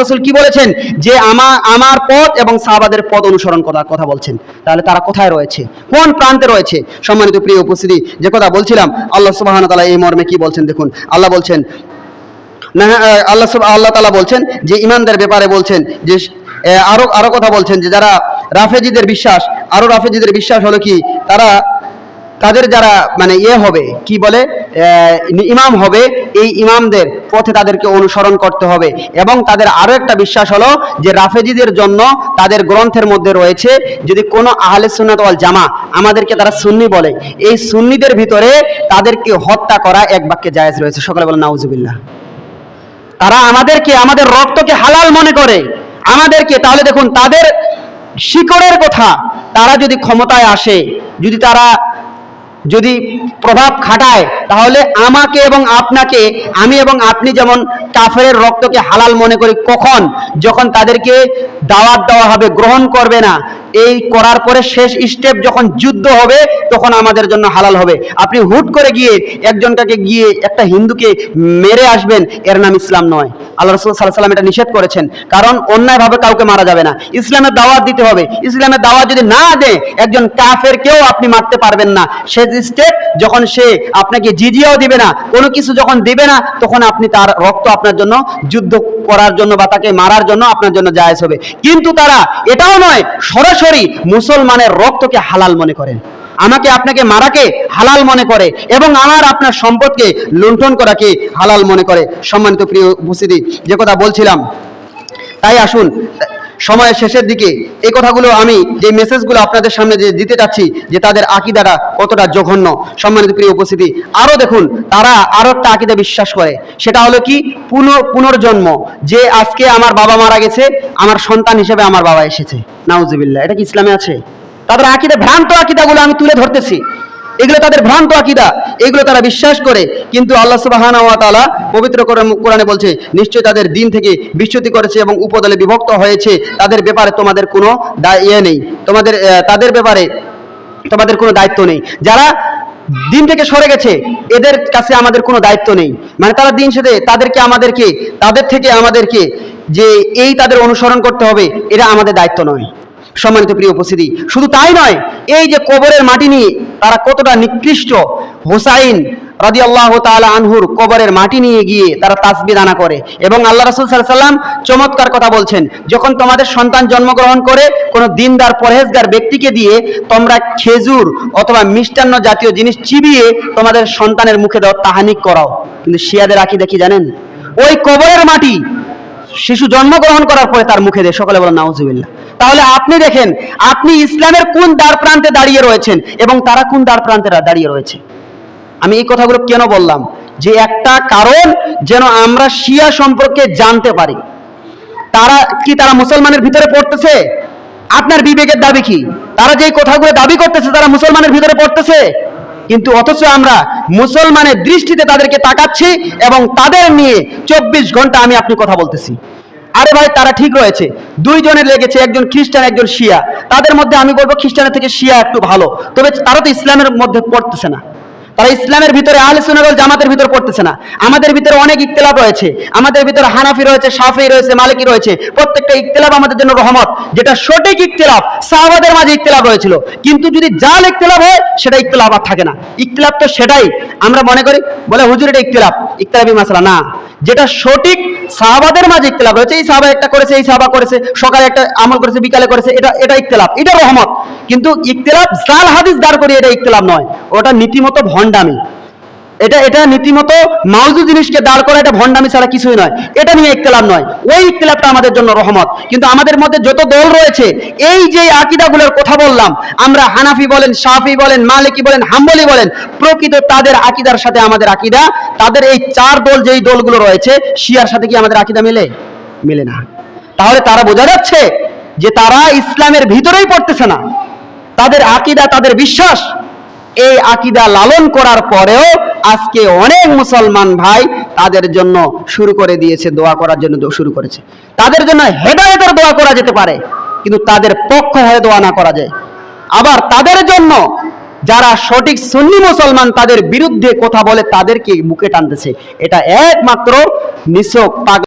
রাসূল কি বলেছেন? যে আমার পথ এবং সাহাবাদের পথ অনুসরণ করার কথা বলছেন। তাহলে তারা কোথায় রয়েছে, কোন প্রান্তে রয়েছে? সম্মানিত প্রিয় উপস্থিতি, যে কথা বলছিলাম, আল্লাহ সুবহানাহু ওয়া তাআলা এই মর্মে কি বলছেন দেখুন। আল্লাহ বলছেন, আল্লাহ তাআলা বলছেন যে ঈমানদের ব্যাপারে বলছেন যে আরো কথা বলছেন যে যারা রাফেজিদের বিশ্বাস হলো কি, তাদের যারা মানে হবে কি বলে ইমাম হবে, এই ইমামদের পথে তাদেরকে অনুসরণ করতে হবে। এবং তাদের আরো একটা বিশ্বাস হলো যে রাফেজিদের জন্য তাদের গ্রন্থের মধ্যে রয়েছে, যদি কোনো আহলে সুন্নাত ওয়াল জামা, আমাদেরকে তারা সুন্নি বলে, এই সুন্নিদের ভিতরে তাদেরকে হত্যা করা এক বাক্যে জায়েজ রয়েছে। সকলে বলেন নাউজুবিল্লাহ। তারা আমাদের রক্তকে হালাল মনে করে আমাদেরকে। তাহলে দেখুন তাদের শিকড়ের কথা, তারা যদি ক্ষমতায় আসে, যদি প্রভাব খাটায়, তাহলে আমাকে এবং আপনাকে, আমি এবং আপনি যেমন কাফেরের রক্তকে হালাল মনে করি, কখন? যখন তাদেরকে দাওয়াত দেওয়া হবে, গ্রহণ করবে না, এই করার পরে শেষ স্টেপ যখন যুদ্ধ হবে, তখন আমাদের জন্য হালাল হবে। আপনি হুট করে গিয়ে একটা হিন্দুকে মেরে আসবেন, এর নাম ইসলাম নয়। আল্লাহ রাসূল সাল্লাল্লাহু আলাইহি ওয়াসাল্লাম এটা নিষেধ করেছেন, কারণ অন্যায়ভাবে কাউকে মারা যাবে না। ইসলামের দাওয়াত দিতে হবে। ইসলামের দাওয়াত যদি না দেয়, একজন কাফেরকেও আপনি মারতে পারবেন না। সে স্টেপ যখন সে আপনাকে জিজিয়াও দিবে না, কোনো কিছু যখন দিবে না, তখন আপনি তার রক্ত আপনার জন্য যুদ্ধ করার জন্য বা তাকে মারার জন্য আপনার জন্য জায়েজ হবে। কিন্তু তারা এটাও নয়, সরাসরি মুসলমানের রক্তকে হালাল মনে করেন, আমাকে আপনাকে মারাকে হালাল মনে করে, এবং আপনার সম্পদকে লুণ্ঠন করাকে হালাল মনে করে। সম্মানিত প্রিয় উপস্থিতি, যে কথা বলছিলাম, তাই আসুন সময়ের শেষের দিকে এই কথাগুলো, আমি যে মেসেজগুলো আপনাদের সামনে যে দিতে চাচ্ছি, যে তাদের আকীদাটা কতটা জঘন্য। সম্মানিত প্রিয় উপস্থিতি, আরো দেখুন, তারা আরো একটা আকীদা বিশ্বাস করে, সেটা হলো কি পুনর্জন্ম। যে আজকে আমার বাবা মারা গেছে, আমার সন্তান হিসেবে আমার বাবা এসেছে। নাউজুবিল্লাহ। এটা কি ইসলামে আছে? তাদের আকীদা, ভ্রান্ত আকীদাগুলো আমি তুলে ধরতেছি, এগুলো তাদের ভ্রান্ত আকীদা, এগুলো তারা বিশ্বাস করে। কিন্তু আল্লাহ সুবহানাহু ওয়া তাআলা পবিত্র কোরআনে বলছে, নিশ্চয় তাদের দিন থেকে বিচ্যুতি করেছে এবং উপদলে বিভক্ত হয়েছে, তাদের ব্যাপারে তোমাদের কোনো নেই, তাদের ব্যাপারে তোমাদের কোনো দায়িত্ব নেই। যারা দিন থেকে সরে গেছে, এদের কাছে আমাদের কোনো দায়িত্ব নেই। মানে তারা দিন শেষে তাদের থেকে আমাদেরকে যে তাদের অনুসরণ করতে হবে, এটা আমাদের দায়িত্ব নয়। সম্মানিত প্রিয় উপস্থিতি, শুধু তাই নয়, এই যে কবরের মাটি নিয়ে তারা কতটা নিকৃষ্ট। হুসাইন রাদিয়াল্লাহু তাআলা আনহুর কবরের মাটি নিয়ে গিয়ে তারা তাসবিহ দানা করে, এবং আল্লাহ রাসূল সাল্লাল্লাহু আলাইহি ওয়াসাল্লাম চমৎকার কথা বলছেন, যখন তোমাদের সন্তান জন্মগ্রহণ করে কোনো দিনদার পরহেজগার ব্যক্তিকে দিয়ে তোমরা খেজুর অথবা মিষ্টান্ন জাতীয় জিনিস চিবিয়ে তোমাদের সন্তানের মুখে দাও, তাহানিক করাও। কিন্তু শিয়াদের আকীদা কি জানেন? ওই কবরের মাটি শিশু জন্মগ্রহণ করার পরে তার মুখে দেয়। সকলে বলেন নাউজুবিল্লাহ। তাহলে আপনি দেখেন, আপনি ইসলামের কোন দ্বার প্রান্তে দাঁড়িয়ে রয়েছেন এবং তারা কোন দ্বার প্রান্তে দাঁড়িয়ে রয়েছে। আমি এই কথাগুলো কেন বললাম? যে একটা কারণ, যেন আমরা শিয়া সম্পর্কে জানতে পারি। তারা মুসলমানের ভিতরে পড়তেছে? আপনার বিবেকের দাবি কি? তারা যে কথাগুলো দাবি করতেছে, তারা মুসলমানের ভিতরে পড়তেছে? কিন্তু অথচ আমরা মুসলমানের দৃষ্টিতে তাদেরকে তাকাচ্ছি এবং তাদের নিয়ে 24 ঘন্টা আমি আপনি কথা বলতেছি। আরে ভাই, তারা ঠিক রয়েছে, দুইজনের লেগেছে, একজন খ্রিস্টান একজন শিয়া। তাদের মধ্যে আমি বলবো খ্রিস্টানের থেকে শিয়া একটু ভালো, তবে তারা তো ইসলামের মধ্যে পড়তেছে না। তারা ইসলামের ভিতরে আহলে সুন্নাত ওয়াল জামাতের ভিতরে পড়তেছে না। আমাদের ভিতরে অনেক ইখতিলাফ রয়েছে, আমাদের ভিতরে হানাফি রয়েছে, শাফিঈ রয়েছে, মালিকি রয়েছে। প্রত্যেকটা ইখতিলাফ আমাদের জন্য রহমত। যেটা সঠিক ইখতিলাফ, সাহাবাদের মাঝে ইখতিলাফ হয়েছিল, কিন্তু যদি জাল ইখতিলাফ হয়, সেটা ইখতিলাফ আর থাকে না। ইখতিলাফ তো সেটাই আমরা মনে করি, বলে হুজুর এটা ইখতিলাফি মাসলা না। যেটা সঠিক, সাহাবাদের মাঝে ইখতিলাফ হয়েছে, এই সাহাবা একটা করেছে, এই সাহাবা করেছে, সকালে একটা আমল করেছে, বিকালে করেছে, এটা ইখতিলাফ, এটা রহমত। কিন্তু ইখতিলাফ জাল হাদিস দাঁড় করিয়ে এটা ইখতিলাফ নয়, ওটা নীতিমতো ভণ্ডামি। এটা নীতিমতো মাউজু জিনিসকে দাঁড় করা, এটা ভণ্ডামি ছাড়া কিছুই নয়। এটা নিয়ে ইখতিলাফ নয়, ওই ইখতিলাফটা আমাদের জন্য রহমত। কিন্তু আমাদের মধ্যে যত দল রয়েছে, এই যে আকীদাগুলোর কথা বললাম, আমরা হানাফি বলেন, শাফিঈ বলেন, মালিকি বলেন, হাম্বলি বলেন, প্রকৃত তাদের আকীদার সাথে আমাদের আকীদা, তাদের এই 4 দল যেই দলগুলো রয়েছে, শিয়ার সাথে কি আমাদের আকীদা মেলে না। তাহলে তারা বোঝা যাচ্ছে যে তারা ইসলামের ভিতরেই পড়তেছে না, তাদের আকীদা, তাদের বিশ্বাস, এই আকীদা লালন করার পরেও আজকে অনেক মুসলমান ভাই তাদের জন্য শুরু করে দিয়েছে, দোয়া করার জন্য শুরু করেছে। তাদের জন্য হেদায়েতের দোয়া করা যেতে পারে, কিন্তু তাদের পক্ষ হয়ে দোয়া না করা যায়। আবার তাদের জন্য যারা সঠিক সুন্নি মুসলমান তাদের বিরুদ্ধে কথা বলে তাদেরকে বুকে টানতেছে। এটা একমাত্র নিছক